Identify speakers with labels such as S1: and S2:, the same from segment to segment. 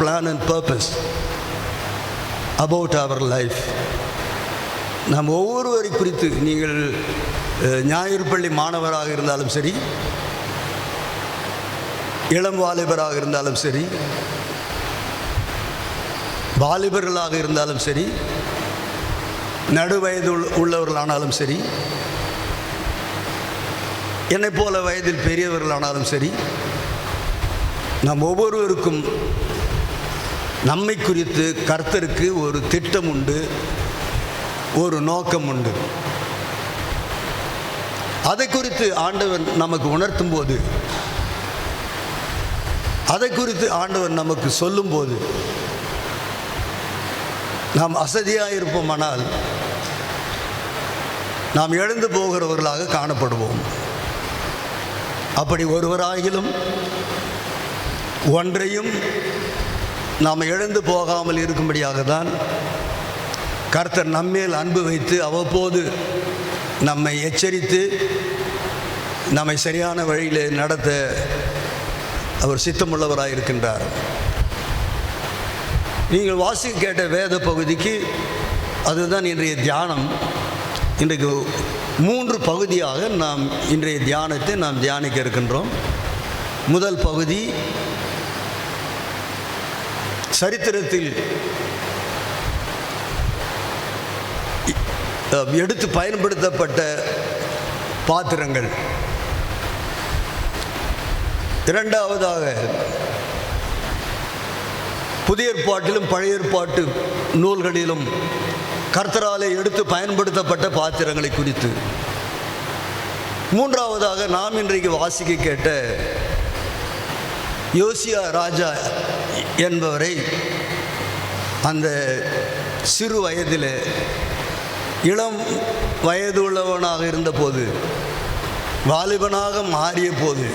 S1: plan and purpose about our life. நாம் ஒவ்வொருவரை குறித்து, நீங்கள் ஞாயிறு பள்ளி மாணவராக இருந்தாலும் சரி, இளம் வாலிபராக இருந்தாலும் சரி, வாலிபர்களாக இருந்தாலும் சரி, நடுவயது உள்ளவர்களானாலும் சரி, என்னை போல வயதில் பெரியவர்களானாலும் சரி, நாம் ஒவ்வொருவருக்கும் நம்மை குறித்து கர்த்தருக்கு ஒரு திட்டம் உண்டு, ஒரு நோக்கம் உண்டு. அதை குறித்து ஆண்டவர் நமக்கு உணர்த்தும் போது, அதை குறித்து ஆண்டவர் நமக்கு சொல்லும்போது நாம் அசதியாக இருப்போமானால் நாம் எழுந்து போகிறவர்களாக காணப்படுவோம். அப்படி ஒருவராகிலும் ஒன்றையும் நாம் எழுந்து போகாமல் இருக்கும்படியாக தான் கர்த்தர் நம்மேல் அன்பு வைத்து அவ்வப்போது நம்மை எச்சரித்து நம்மை சரியான வழியில் நடத்த அவர் சித்தமுள்ளவராக இருக்கின்றார். நீங்கள் வாசிக்க கேட்ட வேத பகுதிக்கு அதுதான் இன்றைய தியானம். இன்றைக்கு 3 பகுதியாக நாம் இன்றைய தியானத்தை நாம் தியானிக்க இருக்கின்றோம். முதல் பகுதி சரித்திரத்தில் எடுத்து பயன்படுத்தப்பட்ட பாத்திரங்கள். இரண்டாவதாக புதிய ஏற்பாட்டிலும் பழைய ஏற்பாட்டு நூல்களிலும் கர்த்தராலே எடுத்து பயன்படுத்தப்பட்ட பாத்திரங்களை குறித்து. மூன்றாவதாக நாம் இன்றைக்கு வாசிக்க கேட்ட யோசியா ராஜா என்பவரை அந்த சிறு வயதில் இளம் வயது உள்ளவனாக இருந்தபோது, வாலிபனாக மாறிய போது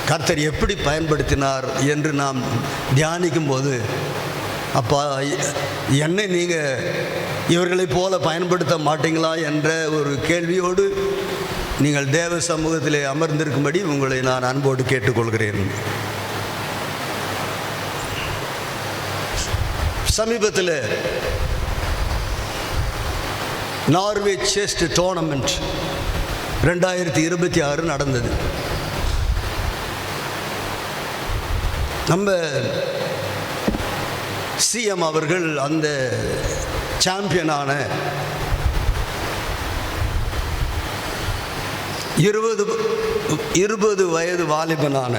S1: கர்த்தர் எப்படி பயன்படுத்தினார் என்று நாம் தியானிக்கும் போது, அப்பா என்னை நீங்கள் இவர்களைப் போல பயன்படுத்த மாட்டீங்களா என்ற ஒரு கேள்வியோடு நீங்கள் தேவ சமூகத்திலே அமர்ந்திருக்கும்படி உங்களை நான் அன்போடு கேட்டுக்கொள்கிறேன். சமீபத்தில் நார்வே செஸ் டோர்னமெண்ட் 2026 நடந்தது. நம்ம சிஎம் அவர்கள் அந்த சாம்பியனான 20 வயது வாலிபனான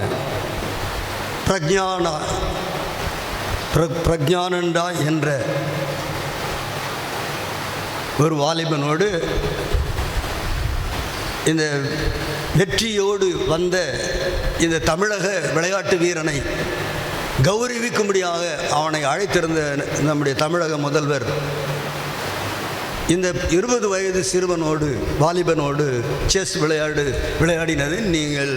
S1: பிரக்ஞானண்டா என்ற ஒரு வாலிபனோடு இந்த வெற்றியோடு வந்த இந்த தமிழக விளையாட்டு வீரனை கௌரவிக்கும்படியாக அவனை அழைத்திருந்த நம்முடைய தமிழக முதல்வர் இந்த 20 வயது சிறுவனோடு வாலிபனோடு செஸ் விளையாடினதை நீங்கள்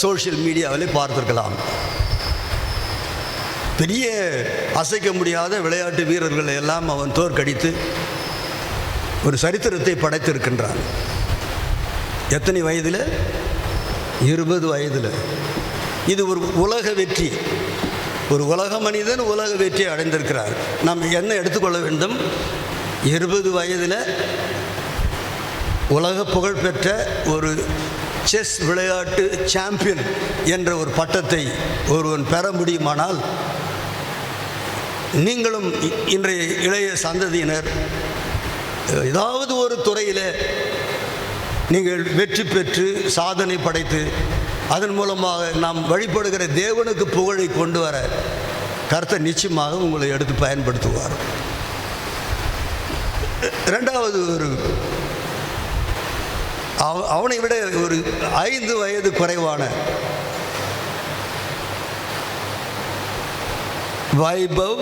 S1: சோஷியல் மீடியாவில் பார்த்திருக்கலாம். பெரிய அசைக்க முடியாத விளையாட்டு வீரர்களை எல்லாம் அவன் தோற்கடித்து ஒரு சரித்திரத்தை படைத்திருக்கின்றான். எத்தனை வயதில்? 20 வயதில். இது ஒரு உலக வெற்றி. ஒரு உலக மனிதன் உலக வெற்றியை அடைந்திருக்கிறார். நாம் என்ன எடுத்துக்கொள்ள வேண்டும்? 20 வயதில் உலக புகழ்பெற்ற ஒரு செஸ் விளையாட்டு சாம்பியன் என்ற ஒரு பட்டத்தை ஒருவன் பெற முடியுமானால், நீங்களும் இன்றைய இளைய சந்ததியினர் ஏதாவது ஒரு துறையில் நீங்கள் வெற்றி பெற்று சாதனை படைத்து அதன் மூலமாக நாம் வழிபடுகிற தேவனுக்கு புகழை கொண்டு வர கர்த்தர் நிச்சயமாக உங்களை எடுத்து பயன்படுத்துவார். இரண்டாவது, அவனை விட ஒரு 5 வயது குறைவான வைபவ்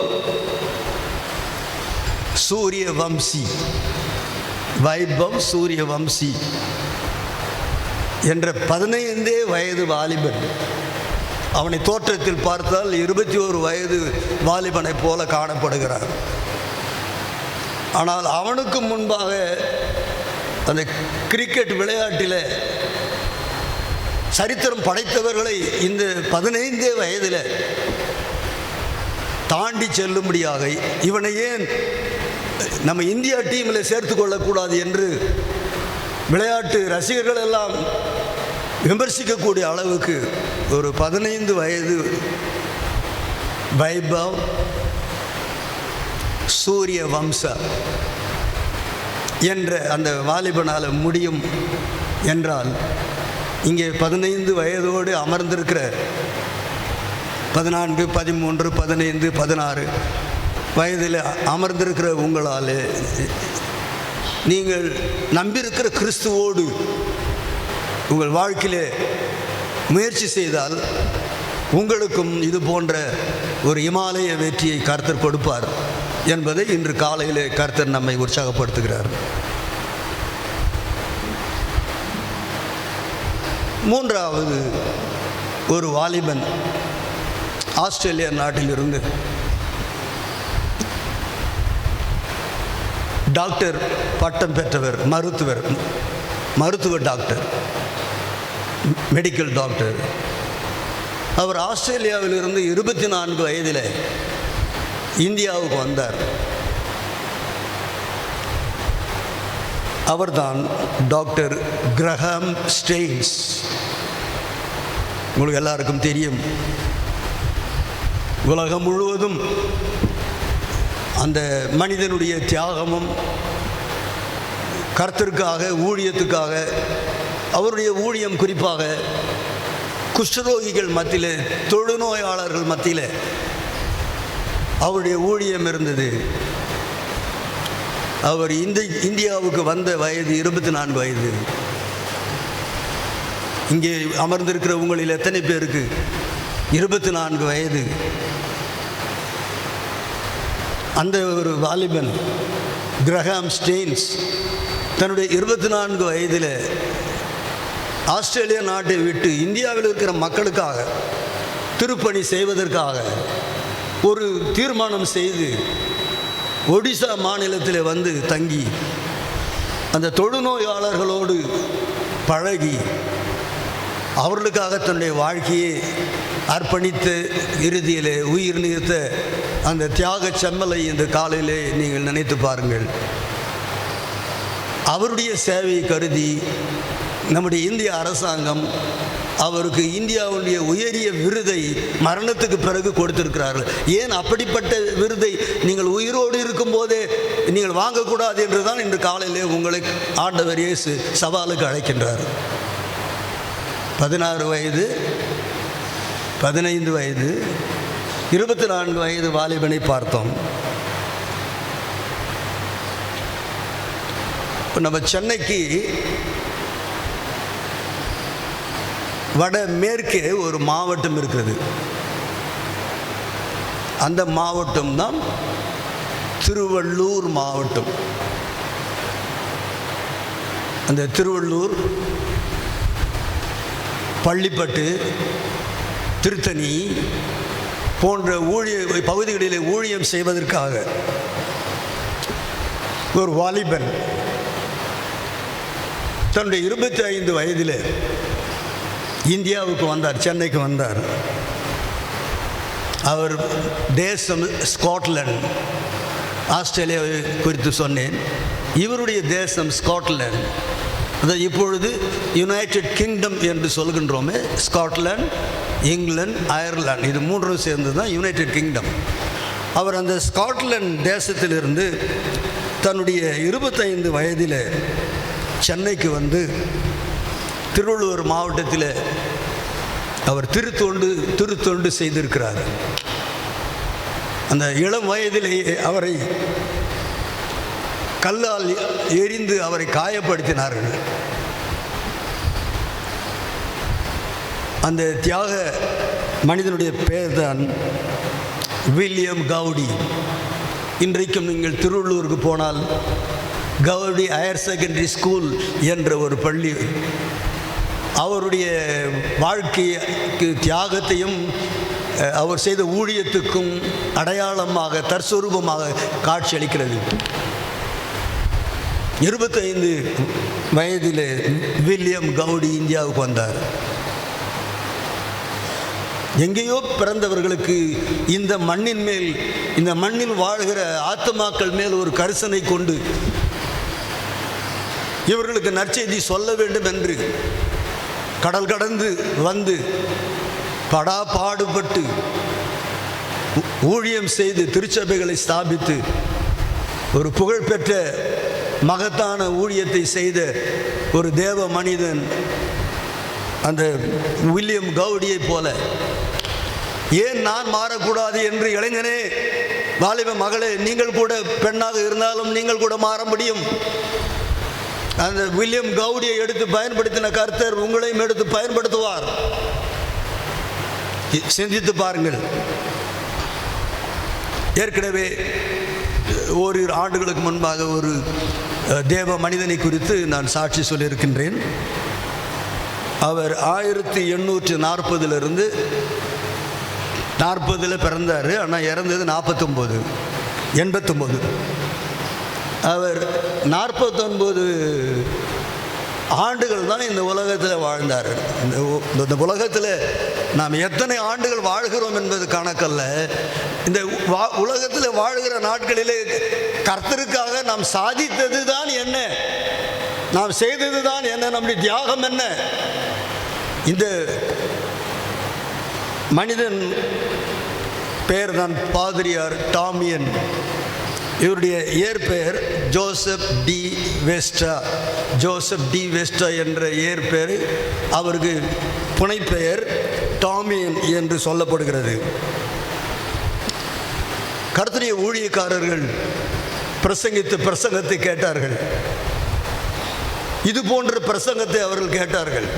S1: சூரியவம்சி என்ற 15 வயது வாலிபன். அவனை தோற்றத்தில் பார்த்தால் 21 வயது வாலிபனை போல காணப்படுகிறார். ஆனால் அவனுக்கு முன்பாக அந்த கிரிக்கெட் விளையாட்டில் சரித்திரம் படைத்தவர்களை இந்த 15 வயதில் தாண்டி செல்லும்படியாக இவனை ஏன் நம்ம இந்தியா டீமில் சேர்த்து கொள்ளக்கூடாது என்று விளையாட்டு ரசிகர்கள் எல்லாம் விமர்சிக்கக்கூடிய அளவுக்கு ஒரு 15 வயது வைபவ் சூரிய வம்சா என்ற அந்த வாலிபனால் முடியும் என்றால், இங்கே 15 வயதோடு அமர்ந்திருக்கிற 14, 13, 15, 16 வயதில் அமர்ந்திருக்கிற உங்களால் நீங்கள் நம்பியிருக்கிற கிறிஸ்துவோடு உங்கள் வாழ்க்கையிலே முயற்சி செய்தால் உங்களுக்கும் இது போன்ற ஒரு இமாலய வெற்றியை கர்த்தர் கொடுப்பார் என்பதை இன்று காலையிலே கர்த்தர் நம்மை உற்சாகப்படுத்துகிறார். மூன்றாவது ஒரு வாலிபன் ஆஸ்திரேலியா நாட்டிலிருந்து டாக்டர் பட்டம் பெற்றவர், மருத்துவ டாக்டர், மெடிக்கல் டாக்டர். அவர் ஆஸ்திரேலியாவிலிருந்து 24 வயதில் இந்தியாவுக்கு வந்தார். அவர்தான் டாக்டர் கிரஹாம் ஸ்டெயின்ஸ். உங்களுக்கு எல்லாருக்கும் தெரியும், உலகம் முழுவதும் அந்த மனிதனுடைய தியாகமும் கர்த்தருக்காக ஊழியத்துக்காக, அவருடைய ஊழியம் குறிப்பாக குஷ்டரோகிகள் மத்தியில், தொழுநோயாளர்கள் மத்தியில் அவருடைய ஊழியம் இருந்தது. அவர் இந்தியாவுக்கு வந்த வயது 24 வயது. இங்கே அமர்ந்திருக்கிற உங்களில் எத்தனை பேருக்கு 24 வயது? அந்த ஒரு வாலிபன் கிரஹாம் ஸ்டெயின்ஸ் தன்னுடைய 24 வயதில் ஆஸ்திரேலியா நாட்டை விட்டு இந்தியாவில் இருக்கிற மக்களுக்காக திருப்பணி செய்வதற்காக ஒரு தீர்மானம் செய்து ஒடிசா மாநிலத்தில் வந்து தங்கி அந்த தொழுநோயாளர்களோடு பழகி அவர்களுக்காக தன்னுடைய வாழ்க்கையை அர்ப்பணித்து இறுதியிலே உயிர் நீர்த்த அந்த தியாக செம்மலை இந்த காலையிலே நீங்கள் நினைத்து பாருங்கள். அவருடைய சேவையை கருதி நம்முடைய இந்திய அரசாங்கம் அவருக்கு இந்தியாவுடைய உயரிய விருதை மரணத்துக்கு பிறகு கொடுத்திருக்கிறார்கள். ஏன் அப்படிப்பட்ட விருதை நீங்கள் உயிரோடு இருக்கும்போதே நீங்கள் வாங்கக்கூடாது என்று தான் இன்று காலையிலே உங்களை ஆண்டவர் இயேசு சவாலுக்கு அழைக்கின்றார். 16 வயது, 15 வயது, 24 வயது வாலிபனை பார்த்தோம். இப்போ நம்ம சென்னைக்கு வட மேற்கே ஒரு மாவட்டம் இருக்கிறது. அந்த மாவட்டம் தான் திருவள்ளூர் மாவட்டம். அந்த திருவள்ளூர், பள்ளிப்பட்டு, திருத்தணி போன்ற பகுதிகளிலே ஊழியம் செய்வதற்காக ஒரு வாலிபன் தன்னுடைய 25 வயதில் இந்தியாவுக்கு வந்தார், சென்னைக்கு வந்தார். அவர் தேசம் ஸ்காட்லாந்து. ஆஸ்திரேலியாவை குறித்து சொன்னேன். இவருடைய தேசம் ஸ்காட்லாந்து. அதாவது இப்பொழுது யுனைடெட் கிங்டம் என்று சொல்கின்றோமே, ஸ்காட்லாந்து, இங்கிலாந்து, அயர்லாந்து, இது மூன்றும் சேர்ந்து தான் யுனைடெட் கிங்டம். அவர் அந்த ஸ்காட்லாந்து தேசத்திலிருந்து தன்னுடைய 25 வயதில் சென்னைக்கு வந்து திருவள்ளூர் மாவட்டத்தில் அவர் திருத்தொண்டு செய்திருக்கிறார். அந்த இளம் வயதிலேயே அவரை கல்லால் எரிந்து அவரை காயப்படுத்தினார்கள். அந்த தியாக மனிதனுடைய பெயர் தான் வில்லியம் கவுடி. இன்றைக்கும் நீங்கள் திருவள்ளூருக்கு போனால் கவுடி ஹையர் செகண்டரி ஸ்கூல் என்ற ஒரு பள்ளி அவருடைய வாழ்க்கைக்கு தியாகத்தையும் அவர் செய்த ஊழியத்துக்கும் அடையாளமாக தற்சொரூபமாக காட்சியளிக்கிறது. 25 வயதில் வில்லியம் கவுடி இந்தியாவுக்கு வந்தார். எங்கேயோ பிறந்தவர்களுக்கு இந்த மண்ணின் மேல், இந்த மண்ணில் வாழ்கிற ஆத்துமாக்கள் மேல் ஒரு கரிசனை கொண்டு இவர்களுக்கு நற்செய்தி சொல்ல வேண்டும் என்று கடல் கடந்து வந்து பாடுபட்டு ஊழியம் செய்து திருச்சபைகளை ஸ்தாபித்து ஒரு புகழ்பெற்ற மகத்தான ஊழியத்தை செய்த ஒரு தேவ மனிதன் அந்த வில்லியம் கவுடியை போல ஏன் நான் மாறக்கூடாது என்று இளைஞனே, வாலிப மகளே, நீங்கள் கூட பெண்ணாக இருந்தாலும் நீங்கள் கூட மாற முடியும். அந்த வில்லியம் கவுடியை எடுத்து பயன்படுத்தின கர்த்தர் உங்களையும் எடுத்து பயன்படுத்துவார். சிந்தித்து பாருங்கள். ஏற்கனவே ஓரிரு ஆண்டுகளுக்கு முன்பாக ஒரு தேவ மனிதனை குறித்து நான் சாட்சி சொல்லியிருக்கின்றேன். அவர் 1840 40 பிறந்தார். ஆனால் இறந்தது 89. அவர் 49 ஆண்டுகள் தான் இந்த உலகத்தில் வாழ்ந்தார். இந்த உலகத்தில் நாம் எத்தனை ஆண்டுகள் வாழ்கிறோம் என்பது கணக்கல்ல. இந்த உலகத்தில் வாழ்கிற நாட்களிலே கர்த்தருக்காக நாம் சாதித்தது தான் என்ன, நாம் செய்தது தான் என்ன, நம்முடைய தியாகம் என்ன. இந்த மனிதன் பெயர் தான் பாதிரியார் டாமியன். இவருடைய இயற்பெயர் ஜோசப் டி வெஸ்டா என்ற இயற்பெயர். அவருக்கு புனைப்பெயர் டாமியன் என்று சொல்லப்படுகிறது. கர்த்தருடைய ஊழியக்காரர்கள் பிரசங்கித்த பிரசங்கத்தை கேட்டார்கள். இது போன்ற பிரசங்கத்தை அவர்கள் கேட்டார்கள்.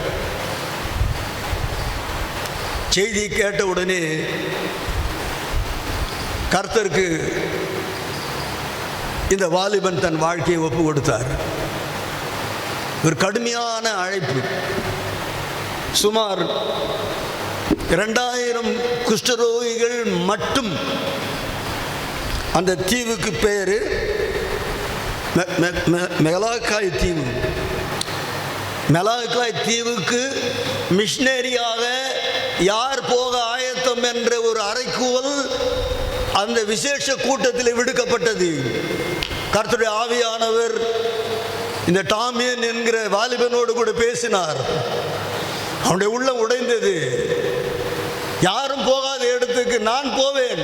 S1: செய்தி கேட்ட உடனே கர்த்தருக்கு இந்த வாலிபன் தன் வாழ்க்கையை ஒப்பு கொடுத்தார். ஒரு கடுமையான அழைப்பு. சுமார் 2000 குஷ்டரோகிகள் மட்டும். அந்த தீவுக்கு பேரு மெலாக்காய் தீவு. மெலாக்காய் தீவுக்கு மிஷனரியாக யார் போக ஆயத்தம் என்ற ஒரு அறைகூவல் அந்த விசேஷ கூட்டத்தில் விடுக்கப்பட்டது. கர்த்தருடைய ஆவியானவர் இந்த டாமியன் என்கிற வாலிபனோடு கூட பேசினார். அவனுடைய உள்ளம் உடைந்தது. யாரும் போகாத இடத்துக்கு நான் போவேன்.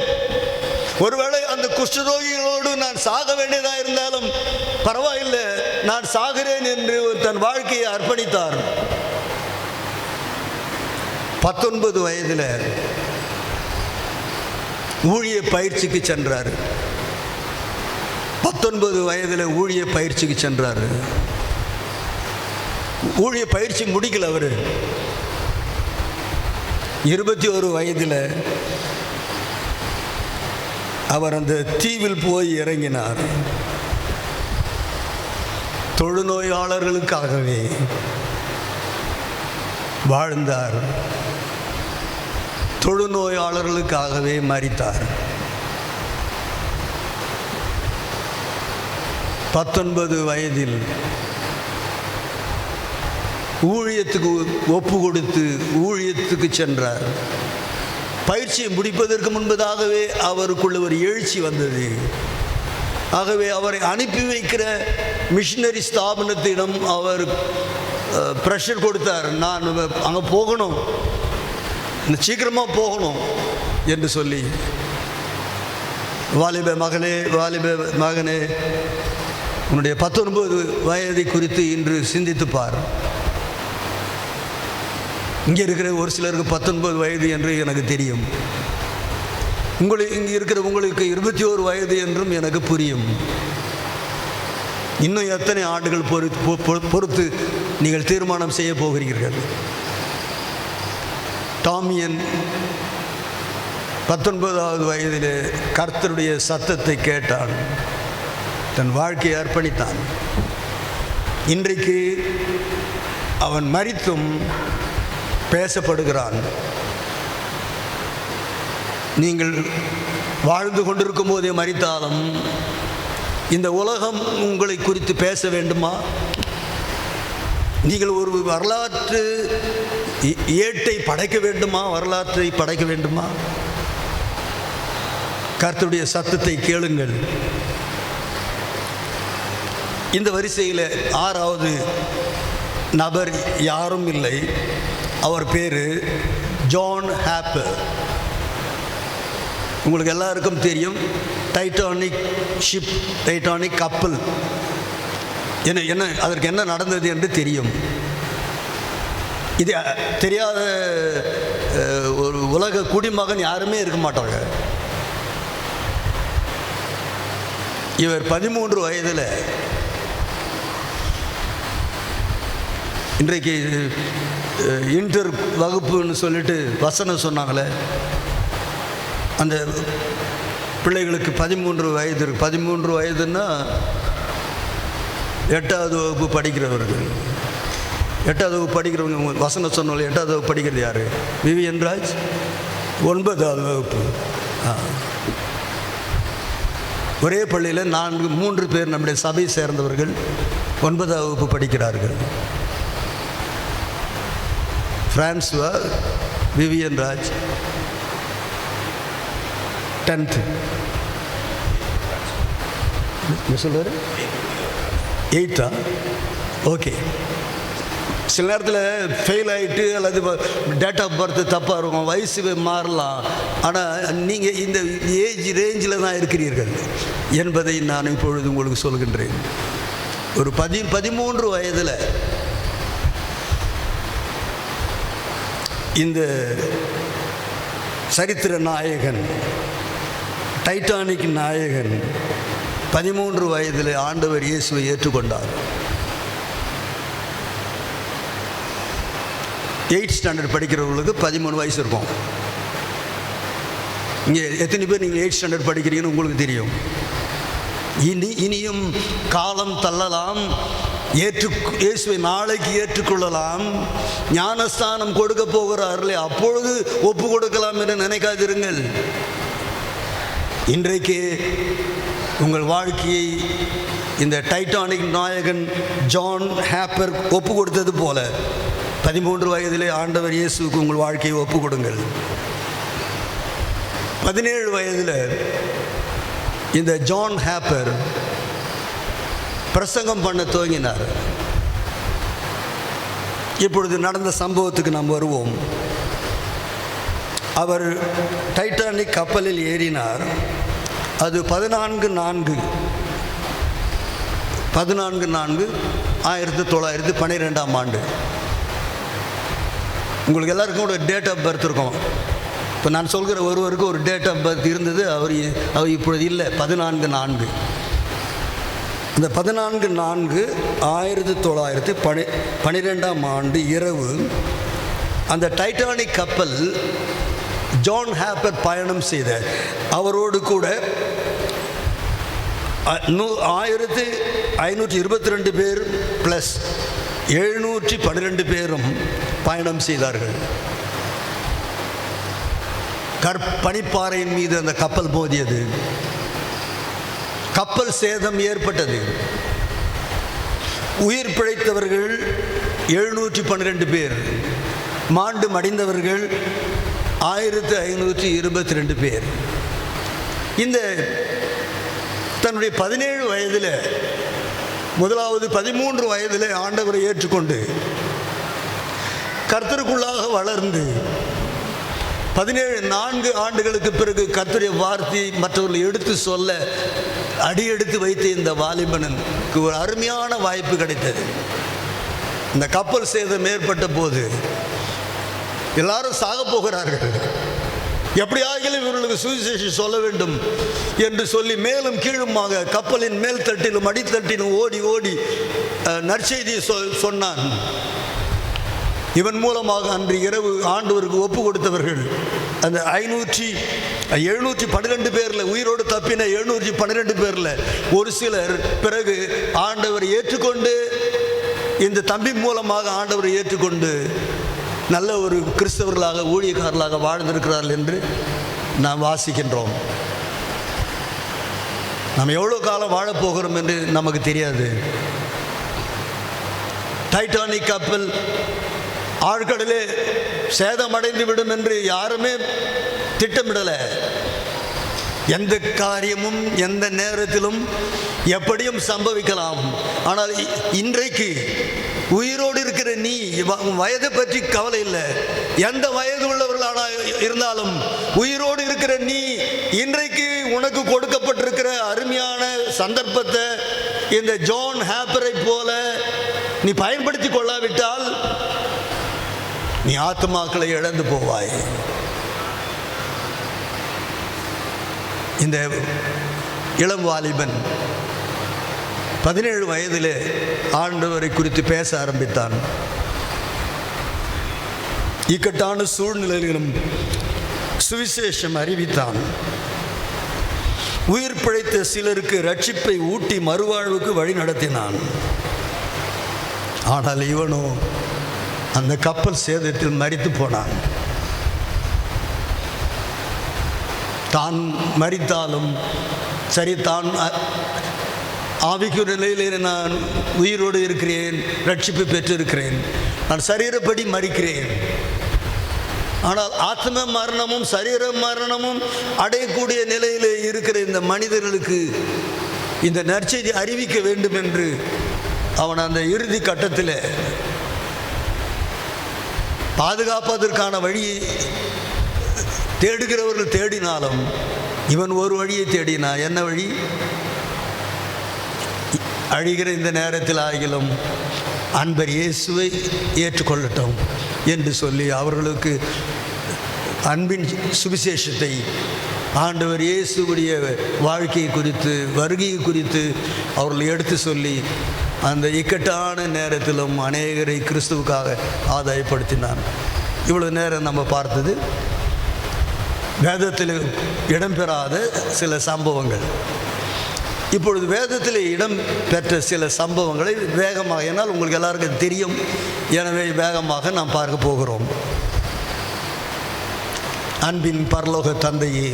S1: ஒருவேளை அந்த குஷ்டரோகிகளோடு நான் சாக வேண்டியதாக இருந்தாலும் பரவாயில்லை, நான் சாகிறேன் என்று தன் வாழ்க்கையை அர்ப்பணித்தார். 19 வயதில் ஊழிய பயிற்சிக்கு சென்றார். 19 வயதில் ஊழிய பயிற்சிக்கு சென்றார். ஊழிய பயிற்சி முடிக்கல. அவர் 21 வயதில் அவர் அந்த தீவில் போய் இறங்கினார். தொழுநோயாளர்களுக்காகவே வாழ்ந்தார். தொழுநோயாளர்களுக்காகவே மரித்தார். 19 வயதில் ஊழியத்துக்கு ஒப்பு கொடுத்து ஊழியத்துக்கு சென்றார். பயிற்சியை முடிப்பதற்கு முன்பதாகவே அவருக்குள்ள ஒரு எழுச்சி வந்தது. ஆகவே அவரை அனுப்பி வைக்கிற மிஷனரி ஸ்தாபனத்திடம் அவர் ப்ரெஷர் கொடுத்தார். நான் அங்கே போகணும், சீக்கிரமாக போகணும் என்று சொல்லி. வாலிப மகனே, உன்னுடைய 19 வயதை குறித்து இன்று சிந்தித்துப்பார். இங்கே இருக்கிற ஒரு சிலருக்கு 19 வயது என்று எனக்கு தெரியும். இங்கே இருக்கிற உங்களுக்கு 21 வயது என்றும் எனக்கு புரியும். இன்னும் எத்தனை ஆண்டுகள் பொறுத்து நீங்கள் தீர்மானம் செய்ய போகிறீர்கள்? டாமியன் 19வது வயதிலே கர்த்தருடைய சத்தத்தை கேட்டான். தன் வாழ்க்கையை அர்ப்பணித்தான். இன்றைக்கு அவன் மரித்தும் பேசப்படுகிறான். நீங்கள் வாழ்ந்து கொண்டிருக்கும் போதே மரித்தாலும் இந்த உலகம் உங்களை குறித்து பேச வேண்டுமா? நீங்கள் ஒரு வரலாற்று ஏட்டை படைக்க வேண்டுமா? வரலாற்றை படைக்க வேண்டுமா? கர்த்தருடைய சத்தத்தை கேளுங்கள். இந்த வரிசையில் 6வது நபர் யாரும் இல்லை. அவர் பேர் ஜான் ஹாப்பர். உங்களுக்கு எல்லாருக்கும் தெரியும், டைட்டானிக் ஷிப், டைட்டானிக் கப்பல் என்ன அதற்கு என்ன நடந்தது என்று தெரியும். இது தெரியாத ஒரு உலக குடிமகன் யாருமே இருக்க மாட்டாங்க. இவர் 13 வயதில், இன்றைக்கு இன்டர் வகுப்புன்னு சொல்லிட்டு வசனம் சொன்னாங்களே, அந்த பிள்ளைகளுக்கு 13 வயது இருக்கு. 13 வயதுன்னா 8வது வகுப்பு படிக்கிறவர்கள். 8வது வகுப்பு படிக்கிறவங்க வசனம் சொன்னால 8வது வகுப்பு படிக்கிறது யார்? விவிஎன் ராஜ் 9வது வகுப்பு. ஒரே பள்ளியில் 3 பேர் நம்முடைய சபை சேர்ந்தவர்கள் 9வது வகுப்பு படிக்கிறார்கள். Francois, VVN Raj 10th. சொல்றாரு 8th. ஓகே. சில நேரத்தில் ஃபெயில் ஆகிட்டு அல்லது டேட் ஆஃப் பர்த் தப்பாக இருக்கும், வயசு மாறலாம். ஆனால் நீங்கள் இந்த ஏஜ் ரேஞ்சில் தான் இருக்கிறீர்கள் என்பதை நான் இப்பொழுது உங்களுக்கு சொல்கின்றேன். ஒரு 13 வயதில் இந்த சரித்திர நாயகன், டைட்டானிக் நாயகன் 13 வயதில் ஆண்டவர் இயேசுவை ஏற்றுக்கொண்டார். 8th ஸ்டாண்டர்ட் படிக்கிறவங்களுக்கு 13 வயசு இருக்கும். இங்கே எத்தனை பேர் நீங்கள் 8th ஸ்டாண்டர்ட் படிக்கிறீங்கன்னு உங்களுக்கு தெரியும். இனியும் காலம் தள்ளலாம், இயேசுவை நாளைக்கு ஏற்றுக்கொள்ளலாம். ஞானஸ்தானம் கொடுக்க போகிறார்களே, அப்பொழுது ஒப்பு கொடுக்கலாம் என்று நினைக்காதிருங்கள். இன்றைக்கு உங்கள் வாழ்க்கையை இந்த டைட்டானிக் நாயகன் ஜான் ஹாப்பர் ஒப்பு கொடுத்தது போல 13 வயதிலே ஆண்டவர் இயேசுவுக்கு உங்கள் வாழ்க்கையை ஒப்பு கொடுங்கள். 17 வயதில் இந்த ஜான் ஹாப்பர் பிரசங்கம் பண்ண துவங்கினார். இப்பொழுது நடந்த சம்பவத்துக்கு நாம் வருவோம். அவர் டைட்டானிக் கப்பலில் ஏறினார். அது 14/4/1912 ஆண்டு. உங்களுக்கு எல்லாருக்கும் ஒரு டேட் ஆஃப் பர்த் இருக்கும். இப்போ நான் சொல்கிற ஒருவருக்கு ஒரு டேட் ஆஃப் பர்த் இருந்தது, அவர் இப்பொழுது இல்லை. 14/4. இந்த 14/4/1912 ஆண்டு இரவு அந்த டைட்டானிக் கப்பல் ஜான் ஹாப்பர் பயணம் செய்த அவரோடு கூட 1522 பேர் ப்ளஸ் 712 பேரும் பயணம் செய்தார்கள். பனிப்பாறையின் மீது அந்த கப்பல் மோதியது. கப்பல் சேதம் ஏற்பட்டது. உயிர் பிழைத்தவர்கள் 712 பேர், மாண்டு மடிந்தவர்கள் 1522 பேர். இந்த தன்னுடைய 17 வயதில், முதலாவது 13 வயதில் ஆண்டவரை ஏற்றுக்கொண்டு கர்த்தருக்குள்ளாக வளர்ந்து 4 ஆண்டுகளுக்கு பிறகு கர்த்தருடைய வார்த்தையை மற்றவர்களை எடுத்து சொல்ல அடியெடுத்து வைத்த இந்த வாலிபனுக்கு ஒரு அருமையான வாய்ப்பு கிடைத்தது. இந்த கப்பல் சேதம் ஏற்பட்ட போது எல்லாரும் சாக போகிறார்கள், எப்படியாகிலும் இவர்களுக்கு சுவிசேஷம் சொல்ல வேண்டும் என்று சொல்லி மேலும் கீழுமாக கப்பலின் மேல் தட்டிலும் அடித்தட்டிலும் ஓடி ஓடி நற்செய்தியை சொன்னான். இவன் மூலமாக அன்று இரவு ஆண்டவருக்கு ஒப்பு கொடுத்தவர்கள் அந்த 712 பேரில், உயிரோடு தப்பின 712 பேரில் ஒரு சிலர் பிறகு ஆண்டவரை ஏற்றுக்கொண்டு, இந்த தம்பி மூலமாக ஆண்டவரை ஏற்றுக்கொண்டு நல்ல ஒரு கிறிஸ்தவர்களாக ஊழியக்காரர்களாக வாழ்ந்திருக்கிறார்கள் என்று நாம் வாசிக்கின்றோம். நாம் எவ்வளோ காலம் வாழப்போகிறோம் என்று நமக்கு தெரியாது. டைட்டானிக் கப்பல் ஆழ்கடலே சேதமடைந்து விடும் என்று யாருமே திட்டமிடலை. எந்த காரியமும் எந்த நேரத்திலும் எப்படியும் சம்பவிக்கலாம். ஆனால் இன்றைக்கு உயிரோடு இருக்கிற நீ, வயதை பற்றி கவலை இல்லை, எந்த வயது உள்ளவர்களாக இருந்தாலும் உயிரோடு இருக்கிற நீ இன்றைக்கு உனக்கு கொடுக்கப்பட்டிருக்கிற அருமையான சந்தர்ப்பத்தை இந்த ஜான் ஹாப்பரை போல நீ பயன்படுத்தி கொள்ளாவிட்டால் நீ ஆத்துமாக்களை இழந்து போவாய். இந்த இளம் வாலிபன் 17 வயதிலே ஆண்டவரை குறித்து பேச ஆரம்பித்தான். இக்கட்டான சூழ்நிலையிலும் சுவிசேஷம் அறிவித்தான். உயிர் பிழைத்த சிலருக்கு ரட்சிப்பை ஊட்டி மறுவாழ்வுக்கு வழி நடத்தினான். ஆனால் இவனோ அந்த கப்பல் சேதத்தில் மரித்து போனான். தான் மரித்தாலும் சரி, தான் ஆவிக்குரிய நிலையிலே நான் உயிரோடு இருக்கிறேன், ரட்சிப்பு பெற்றிருக்கிறேன், நான் சரீரப்படி மரிக்கிறேன். ஆனால் ஆத்ம மரணமும் சரீர மரணமும் அடையக்கூடிய நிலையில் இருக்கிற இந்த மனிதர்களுக்கு இந்த நற்செய்தி அறிவிக்க வேண்டும் என்று அவன் அந்த இறுதி கட்டத்தில் பாதுகாப்பதற்கான வழியை தேடுகிறவர்கள் தேடினாலும் இவன் ஒரு வழியை தேடினான். என்ன வழி? அழிகிற இந்த நேரத்தில் ஆகிலும் அன்பர் இயேசுவை ஏற்றுக்கொள்ளட்டும் என்று சொல்லி அவர்களுக்கு அன்பின் சுவிசேஷத்தை, ஆண்டவர் இயேசுவுடைய வாழ்க்கையை குறித்து, வருகையை குறித்து அவர்கள் எடுத்து சொல்லி அந்த இக்கட்டான நேரத்திலும் அநேகரை கிறிஸ்துவுக்காக ஆதாயப்படுத்தினான். இவ்வளோ நேரம் நம்ம பார்த்தது வேதத்தில் இடம்பெறாத சில சம்பவங்கள். இப்பொழுது வேதத்தில் இடம் பெற்ற சில சம்பவங்களை வேகமாக, ஏன்னால் உங்களுக்கு எல்லாருக்கும் தெரியும், எனவே வேகமாக நாம் பார்க்க போகிறோம். அன்பின் பரலோக தந்தையே,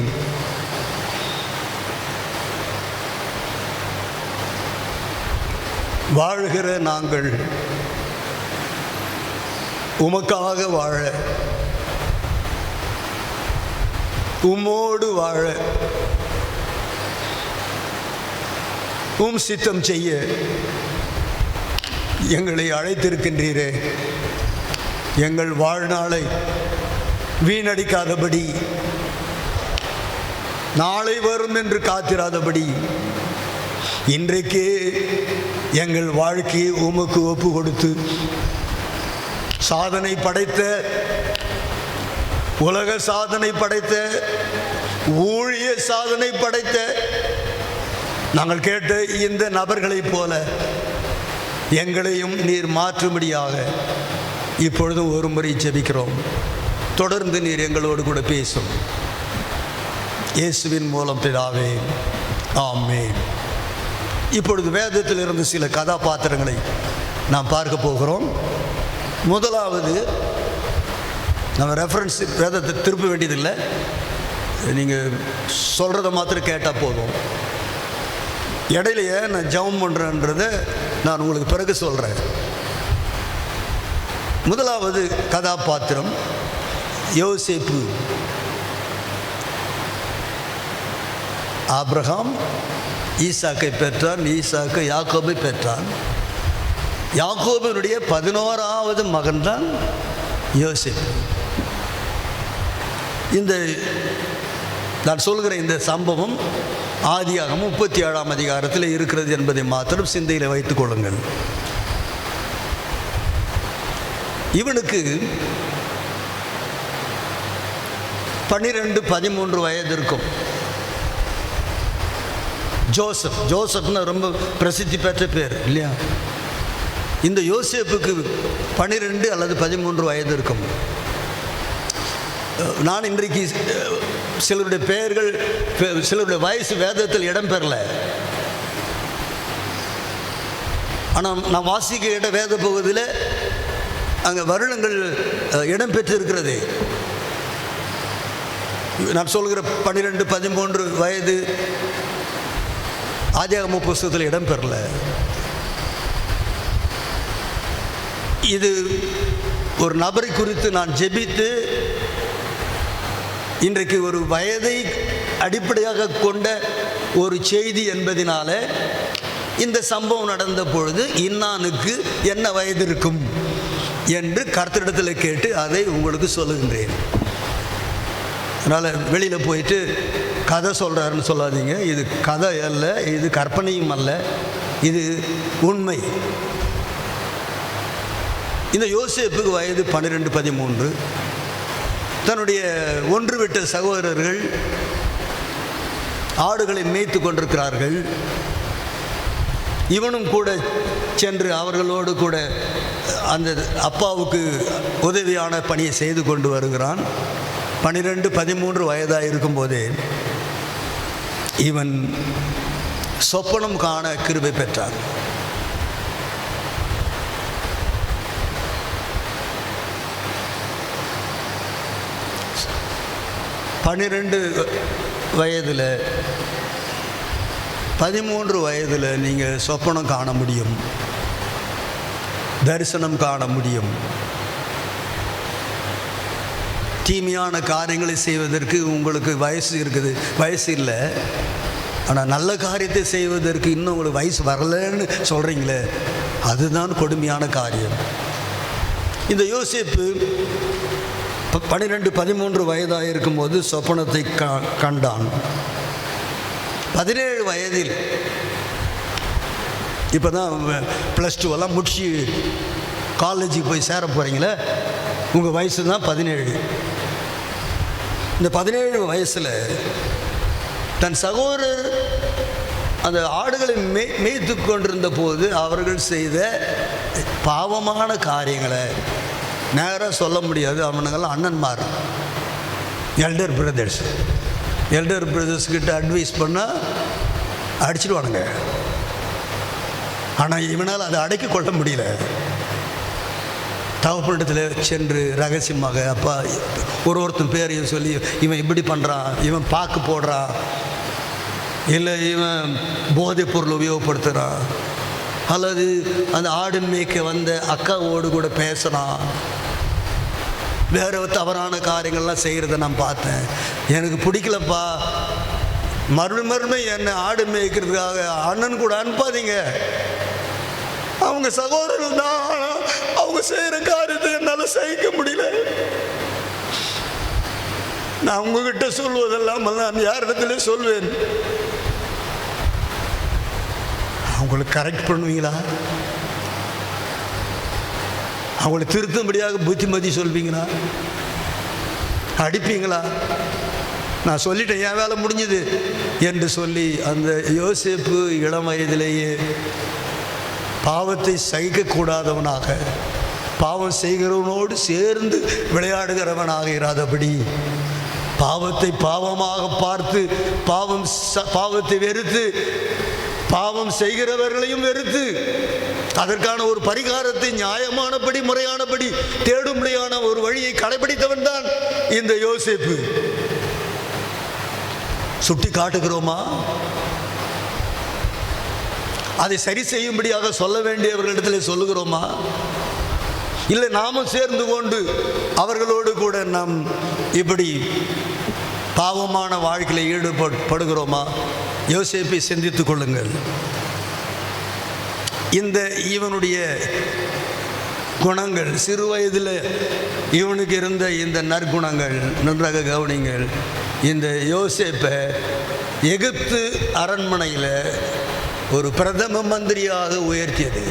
S1: வாழ்கிற நாங்கள் உமக்காக வாழ, உம்மோடு வாழ, உம் சித்தம் செய்ய எங்களை அழைத்திருக்கின்றீரே. எங்கள் வாழ்நாளை வீணடிக்காதபடி, நாளை வரும் என்று காத்திராதபடி, இன்றைக்கே எங்கள் வாழ்க்கையை உமக்கு ஒப்பு கொடுத்து சாதனை படைத்த, உலக சாதனை படைத்த, ஊழிய சாதனை படைத்த நாங்கள் கேட்ட இந்த நபர்களைப் போல எங்களையும் நீர் மாற்றும்படியாக இப்பொழுதும் ஒரு முறை ஜெபிக்கிறோம். தொடர்ந்து நீர் எங்களோடு கூட பேசும். இயேசுவின் மூலம் பிதாவே, ஆமென். இப்பொழுது வேதத்தில் இருந்து சில கதாபாத்திரங்களை நாம் பார்க்க போகிறோம். முதலாவது, நம்ம ரெஃபரன்ஸ் வேதத்தை திருப்ப வேண்டியதில்லை, நீங்கள் சொல்கிறத மாத்திரம் கேட்டால் போதும். இடையிலையே நான் ஜெபம் பண்ணுறேன்றதை நான் உங்களுக்கு பிறகு சொல்கிறேன். முதலாவது கதாபாத்திரம் யோசேப்பு. ஆபிரகாம் ஈசாக்கை பெற்றான், ஈசாக்கு யாக்கோபை பெற்றான். யாக்கோபினுடைய 11வது மகன்தான் யோசேப்பு. இந்த நான் சொல்கிற இந்த சம்பவம் ஆதியாகமம் 37ஆம் அதிகாரத்தில் இருக்கிறது என்பதை மாத்திரம் சிந்தையில் வைத்துக் கொள்ளுங்கள். இவனுக்கு 12-13 வயது இருக்கும். ஜோசப்னு ரொம்ப பிரசித்தி பெற்ற பேர் இல்லையா? இந்த யோசேப்புக்கு 12 அல்லது 13 வயது இருக்கும். நான் இன்றைக்கு சிலருடைய பெயர்கள், சிலருடைய வயசு வேதத்தில் இடம்பெறல. ஆனால் நான் வாசிக்க வேத பகுதியில் அங்கே வருடங்கள் இடம்பெற்றிருக்கிறது. நான் சொல்கிற 12-13 வயது ஆதியாகம புஸ்தகத்தில் இடம்பெறல. இது ஒரு நபரை குறித்து நான் ஜெபித்து இன்றைக்கு ஒரு வயதை அடிப்படையாக கொண்ட ஒரு செய்தி என்பதினால இந்த சம்பவம் நடந்த பொழுது இன்னானுக்கு என்ன வயது இருக்கும் என்று கர்த்தரிடத்தில் கேட்டு அதை உங்களுக்கு சொல்லுகின்றேன். அதனால் வெளியில் போயிட்டு கதை சொல்கிறாருன்னு சொல்லாதீங்க. இது கதை அல்ல, இது கற்பனையும் அல்ல, இது உண்மை. இந்த யோசேப்புக்கு வயது 12-13. தன்னுடைய ஒன்றுவிட்ட சகோதரர்கள் ஆடுகளை மேய்த்து கொண்டிருக்கிறார்கள். இவனும் கூட சென்று அவர்களோடு கூட அந்த அப்பாவுக்கு உதவியான பணியை செய்து கொண்டு வருகிறான். 12-13 வயதாக இருக்கும்போதே இவன் சொப்பனம் காண கிருபை பெற்றான். பன்னிரெண்டு வயதில் 13 வயதில் நீங்கள் சொப்பனம் காண முடியும், தரிசனம் காண முடியும். தீமையான காரியங்களை செய்வதற்கு உங்களுக்கு வயசு இருக்குது, வயசு இல்லை. ஆனால் நல்ல காரியத்தை செய்வதற்கு இன்னும் உங்களுக்கு வயசு வரலன்னு சொல்கிறீங்களே, அதுதான் கொடுமையான காரியம். இந்த யோசேப்பு 12-13 வயதாக இருக்கும்போது சொப்பனத்தை கண்டான். 17 வயதில், இப்போ தான் +2 முடிச்சு காலேஜுக்கு போய் சேர போகிறீங்களே, உங்கள் வயசு தான் 17. இந்த 17 வயசில் தன் சகோதரர் அந்த ஆடுகளை மேய்த்து கொண்டிருந்த போது அவர்கள் செய்த பாவமான காரியங்களை நேராக சொல்ல முடியாது. அவனுங்கெல்லாம் அண்ணன்மார், எல்டர் பிரதர்ஸ் கிட்ட அட்வைஸ் பண்ணால் அடிச்சிடுவானுங்க. ஆனால் இவனால் அதை அடக்கி கொள்ள முடியல. தகப்பனிடத்தில் சென்று ரகசியமாக, அப்பா ஒருத்தன் பேரையும் சொல்லி, இவன் இப்படி பண்ணுறான், இவன் பாக்கு போடுறான், இல்லை இவன் போதைப் பொருள் உபயோகப்படுத்துகிறான், அல்லது அந்த ஆடு மேய்க்க வந்த அக்காவோடு கூட பேசுகிறான், வேறு தவறான காரியங்கள்லாம் செய்கிறத நான் பார்த்தேன், எனக்கு பிடிக்கலப்பா, மறுமை என்னை ஆடு மேய்க்கிறதுக்காக அண்ணன் கூட அனுப்பாதீங்க, அவங்க சகோதரர்கள் தான், அவங்க செய்கிற காரியத்தை என்னால் சகிக்க முடியல, நான் உங்ககிட்ட சொல்வதெல்லாம் நான் யாரிடத்துல சொல்வேன், அவங்களுக்கு கரெக்ட் பண்ணுவீங்களா, அவங்களை திருத்தும்படியாக புத்திமதி சொல்வீங்களா, அடிப்பீங்களா, நான் சொல்லிட்டேன் என் வேலை முடிஞ்சுது என்று சொல்லி அந்த யோசேப்பு இளம் வயதிலேயே பாவத்தை சகிக்கக்கூடாதவனாக, பாவம் செய்கிறவனோடு சேர்ந்து விளையாடுகிறவனாக இராதபடி, பாவத்தை பாவமாக பார்த்து பாவத்தை வெறுத்து, பாவம் செய்கிறவர்களையும் வெறுத்து, அதற்கான ஒரு பரிகாரத்தை நியாயமானபடி முறையானபடி தேடும்படியான ஒரு வழியை கடைபிடித்தவன் தான் இந்த யோசேப்பு. சுட்டி காட்டுகிறோமா? அதை சரி செய்யும்படியாக சொல்ல வேண்டியவர்களிடத்தில் சொல்லுகிறோமா? இல்லை நாமும் சேர்ந்து கொண்டு அவர்களோடு கூட நாம் இப்படி பாவமான வாழ்க்கையில் ஈடுபடுகிறோமா? யோசேப்பை சிந்தித்துக் கொள்ளுங்கள். இந்த இவனுடைய குணங்கள், சிறு வயதில் இவனுக்கு இருந்த இந்த நற்குணங்கள் நன்றாக கவனிங்கள். இந்த யோசேப்பை எகிப்து அரண்மனையில் ஒரு பிரதம மந்திரியாக உயர்த்தியது.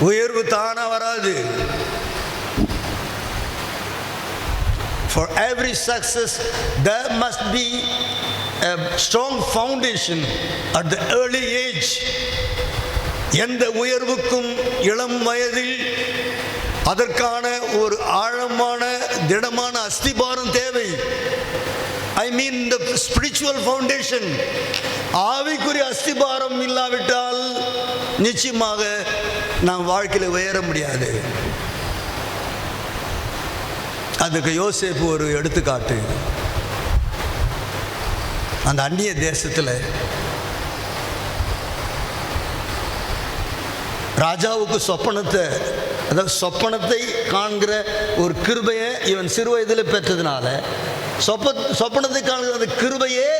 S1: உயர்வு தானா வராது. For every success there must be a strong foundation at the early age. எந்த உயர்வுக்கும் இளம் வயதில் அதற்கான ஒரு ஆழமான திடமான அஸ்திபாரம் தேவை. I mean the spiritual foundation. ஆவிக்குரிய அஸ்திபாரம் இல்லாவிட்டால் நிச்சயமாக நாம் வாழ்க்கையில் உயர முடியாது. அதுக்கு யோசேப்பு ஒரு எடுத்துக்காட்டு. அந்த அந்நிய தேசத்தில் ராஜாவுக்கு சொப்பனத்தை, அதாவது சொப்பனத்தை காண்கிற ஒரு கிருபையை இவன் சிறு வயதில் பெற்றதுனால சொப்பனத்தை காண்கிற அந்த கிருபையே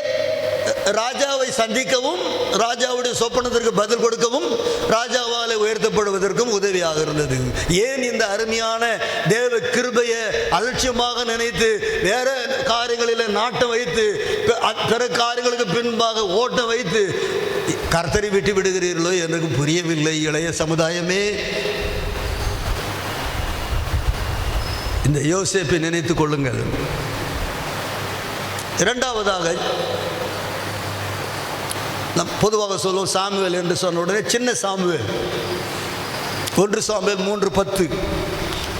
S1: ராஜாவை சந்திக்கவும், ராஜாவுடைய சொப்பனத்திற்கு பதில் கொடுக்கவும், ராஜாவால் உயர்த்தப்படுவதற்கும் உதவியாக இருந்தது. ஏன் இந்த அருமையான தேவ கிருபையை அலட்சியமாக நினைத்து வேற காரியங்களில் நாட்டம் வைத்து பிற காரியங்களுக்கு பின்பாக ஓட்டம் வைத்து கர்த்தரை விட்டு விடுகிறீர்களோ எனக்கு புரியவில்லை. இளைய சமுதாயமே, இந்த யோசேப்பை நினைத்துக் கொள்ளுங்கள். இரண்டாவதாக நம் பொதுவாக சொல்லுவோம் சாமுவேல் என்று சொன்ன உடனே சின்ன சாமுவேல். 1 சாமுவேல் 3:10,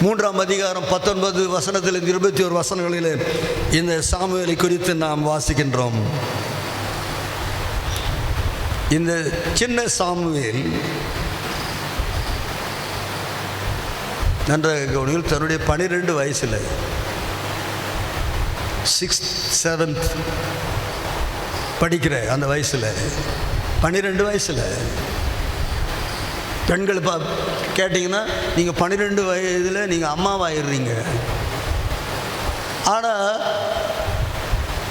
S1: 3ஆம் அதிகாரம் 19 வசனத்தில் 21 வசனங்களில் இந்த சாமுவேலை குறித்து நாம் வாசிக்கின்றோம். இந்த சின்ன சாமுவேல் நன்றாக கவனிகள், தன்னுடைய 12 வயசில் 6th 7th படிக்கிற அந்த வயசில், 12 வயசில் பெண்கள் கேட்டிங்கன்னா நீங்கள் 12 வயதில் நீங்கள் அம்மாவாயிடுறீங்க. ஆனால்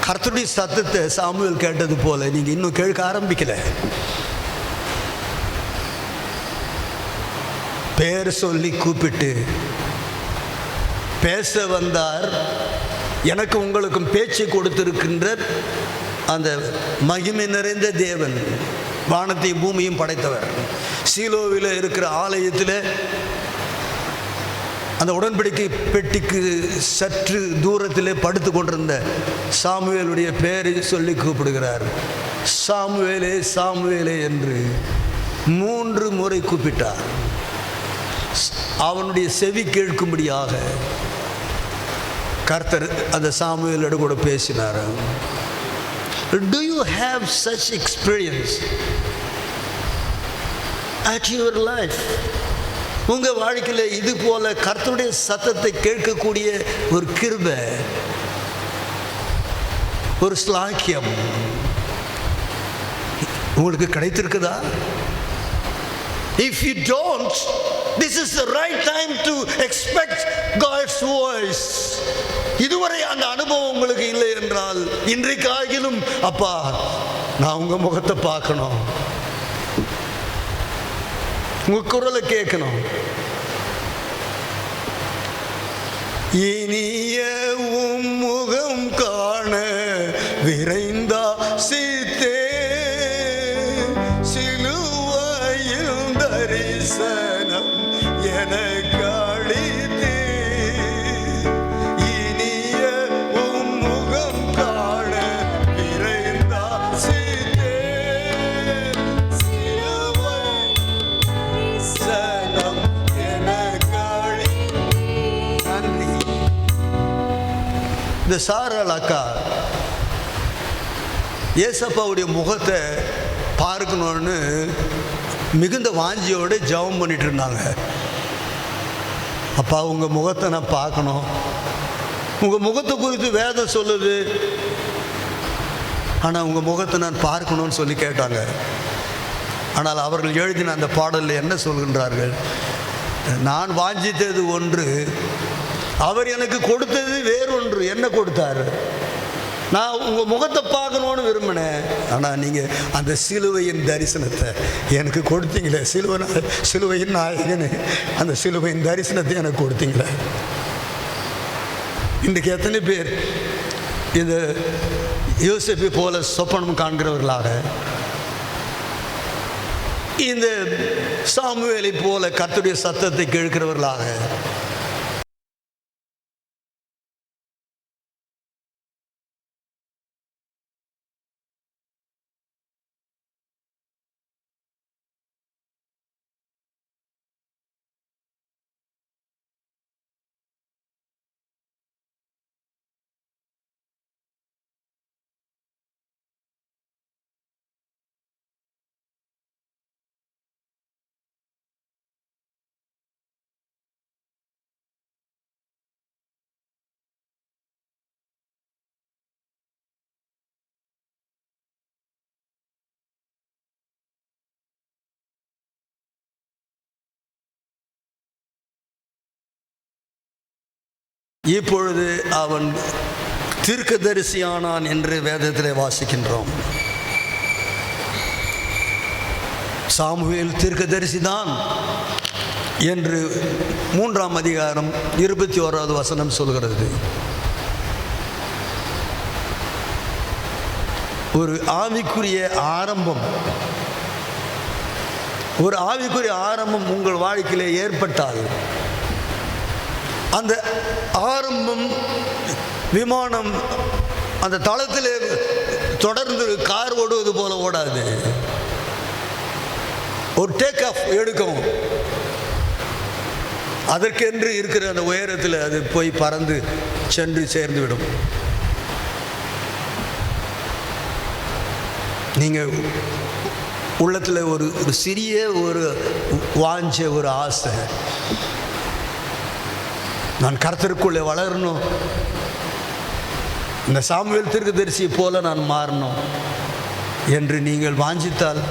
S1: கர்த்தருடைய சத்தத்தை சாமுவேல் கேட்டது போல நீங்கள் இன்னும் கேட்க ஆரம்பிக்கல. பேர் சொல்லி கூப்பிட்டு பேச வந்தார். எனக்கு உங்களுக்கும் பேச்சு கொடுத்திருக்கின்ற அந்த மகிமை நிறைந்த தேவன், வானத்தையும் பூமியும் படைத்தவர், சீலோவில் இருக்கிற ஆலயத்தில் அந்த உடன்படிக்கை பெட்டிக்கு சற்று தூரத்தில் படுத்து கொண்டிருந்த சாமுவேலுடைய பெயரை சொல்லி கூப்பிடுகிறார். சாமுவேலே சாமுவேலே என்று 3 முறை கூப்பிட்டார். அவனுடைய செவி கேட்கும்படியாக கர்த்தர் அந்த சாமுவேலோடு கூட பேசினார். Do you have such experience at your life? உங்கள் வாழ்க்கையில் இது போல கர்த்தருடைய சத்தத்தை கேட்கக்கூடிய ஒரு கிருபை, ஒரு ஸ்லாக்கியம் உங்களுக்கு கிடைத்திருக்குதா? If you don't, this is the right time to expect God's voice. இதுவரை அந்த அனுபவம் உங்களுக்கு இல்லை என்றால் இன்றைக்காகிலும் அப்பா நான் உங்க முகத்தை பார்க்கணும், உங்க குரலை கேட்கணும். இனிய முகம் காண விரைந்தா சித்தே, சிலுவையில் தரிசனம் எனக்கு அளித்தே. இனிய முகம் காண விரைந்தா சித்தே, சிலுவை தரிசனம் எனக்கு அளித்தே. நன்றி. இந்த சாராள் அக்கா ஏசப்பாவுடைய முகத்தை பார்க்கணுன்னு மிகுந்த வாஞ்சியோடு ஜெபம் பண்ணிட்டு இருந்தாங்க. அப்பா உங்கள் முகத்தை நான் பார்க்கணும், உங்கள் முகத்தை குறித்து வேதம் சொல்லுது, ஆனால் உங்கள் முகத்தை நான் பார்க்கணும்னு சொல்லி கேட்டாங்க. ஆனால் அவர்கள் எழுதின அந்த பாடலில் என்ன சொல்கின்றார்கள்? நான் வாஞ்சித்தது ஒன்று, அவர் எனக்கு கொடுத்தது வேறொன்று. என்ன கொடுத்தார்? நான் உங்கள் முகத்தை பார்க்கணுன்னு விரும்பினேன், ஆனால் நீங்கள் அந்த சிலுவையின் தரிசனத்தை எனக்கு கொடுத்தீங்களே. சிலுவையின் நாயகனே, அந்த சிலுவையின் தரிசனத்தை எனக்கு கொடுத்தீங்களே. இன்றைக்கு எத்தனை பேர் இந்த யோசேப்பை போல சொப்பனம் காண்கிறவர்களாக, இந்த சாமுவேலை போல கர்த்தருடைய சத்தத்தை கேட்கிறவர்களாக இப்பொழுது அவன் தீர்க்கதரிசியானான் என்று வேதத்திலே வாசிக்கின்றோம். சாமுவேல் தீர்க்கதரிசிதான் என்று 3ஆம் அதிகாரம் 21வது வசனம் சொல்கிறது. ஒரு ஆவிக்குரிய ஆரம்பம், ஒரு ஆவிக்குரிய ஆரம்பம் உங்கள் வாழ்க்கையிலே ஏற்பட்டால் அந்த ஆரம்பம் விமானம் அந்த தளத்தில் தொடர்ந்து கார் ஓடுவது போல ஓடாது. ஒரு டேக் ஆஃப் எடுக்கும், அதற்கென்று இருக்கிற அந்த உயரத்தில் அது போய் பறந்து சென்று சேர்ந்துவிடும். நீங்கள் உள்ளத்தில் ஒரு சிறிய ஒரு வாஞ்ச ஒரு ஆசை, நான் கர்த்தருக்குள்ளே வளரணும், இந்த சாமுவேல் தீர்க்கதரிசியை போல நான் மாறணும் என்று நீங்கள் வாஞ்சித்தால்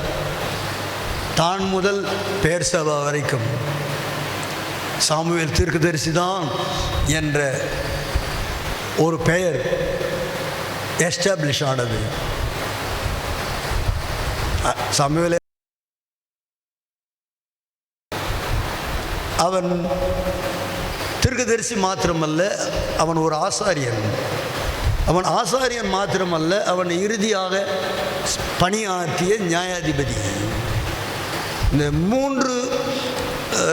S1: தான் முதல் பேர்சபா வரைக்கும் சாமுவேல் தீர்க்கதரிசி தான் என்ற ஒரு பெயர் எஸ்டாப்ளிஷ் ஆனது. சாமுவேல் அவன் தீர்க்கதரிசி மாத்திரமல்ல, அவன் ஒரு ஆசாரியன். அவன் ஆசாரியன் மாத்திரமல்ல, அவன் இறுதியாக பணியாற்றிய நியாயாதிபதி. இந்த 3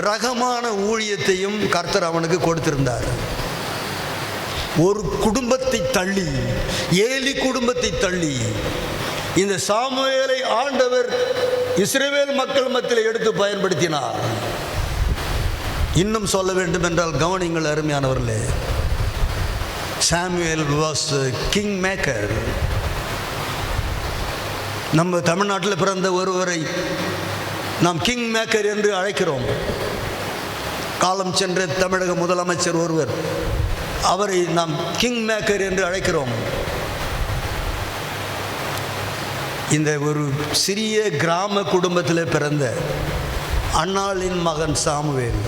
S1: ரகமான ஊழியத்தையும் கர்த்தர் அவனுக்கு கொடுத்திருந்தார். ஒரு குடும்பத்தை தள்ளி, ஏலி குடும்பத்தை தள்ளி, இந்த சாமுவேலை ஆண்டவர் இஸ்ரவேல் மக்கள் மத்தியில் எடுத்து பயன்படுத்தினார். இன்னும் சொல்ல வேண்டும் என்றால் கவனிங்கள் அருமையானவர்களே, சாமுவேல் வாஸ் கிங் மேக்கர். நம்ம தமிழ்நாட்டில் பிறந்த ஒருவரை நாம் கிங் மேக்கர் என்று அழைக்கிறோம். காலம் சென்ற தமிழக முதலமைச்சர் ஒருவர், அவரை நாம் கிங் மேக்கர் என்று அழைக்கிறோம். இந்த ஒரு சிறிய கிராம குடும்பத்தில் பிறந்த அன்னாளின் மகன் சாமுவேல்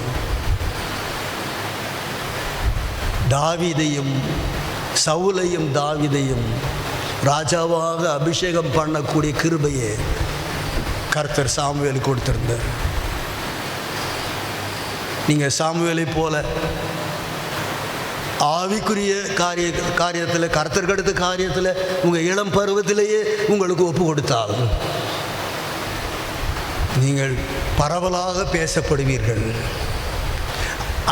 S1: தாவீதையும் சவுலையும் தாவீதையும் ராஜாவாக அபிஷேகம் பண்ணக்கூடிய கிருபையை கர்த்தர் சாமுவேல் கொடுத்திருந்தார். நீங்கள் சாமுவேலை போல ஆவிக்குரிய காரியத்தில் கர்த்தருக்கு அடுத்த காரியத்தில் உங்கள் இளம் பருவத்திலேயே உங்களுக்கு ஒப்பு கொடுத்தால் நீங்கள் பரவலாக பேசப்படுவீர்கள்,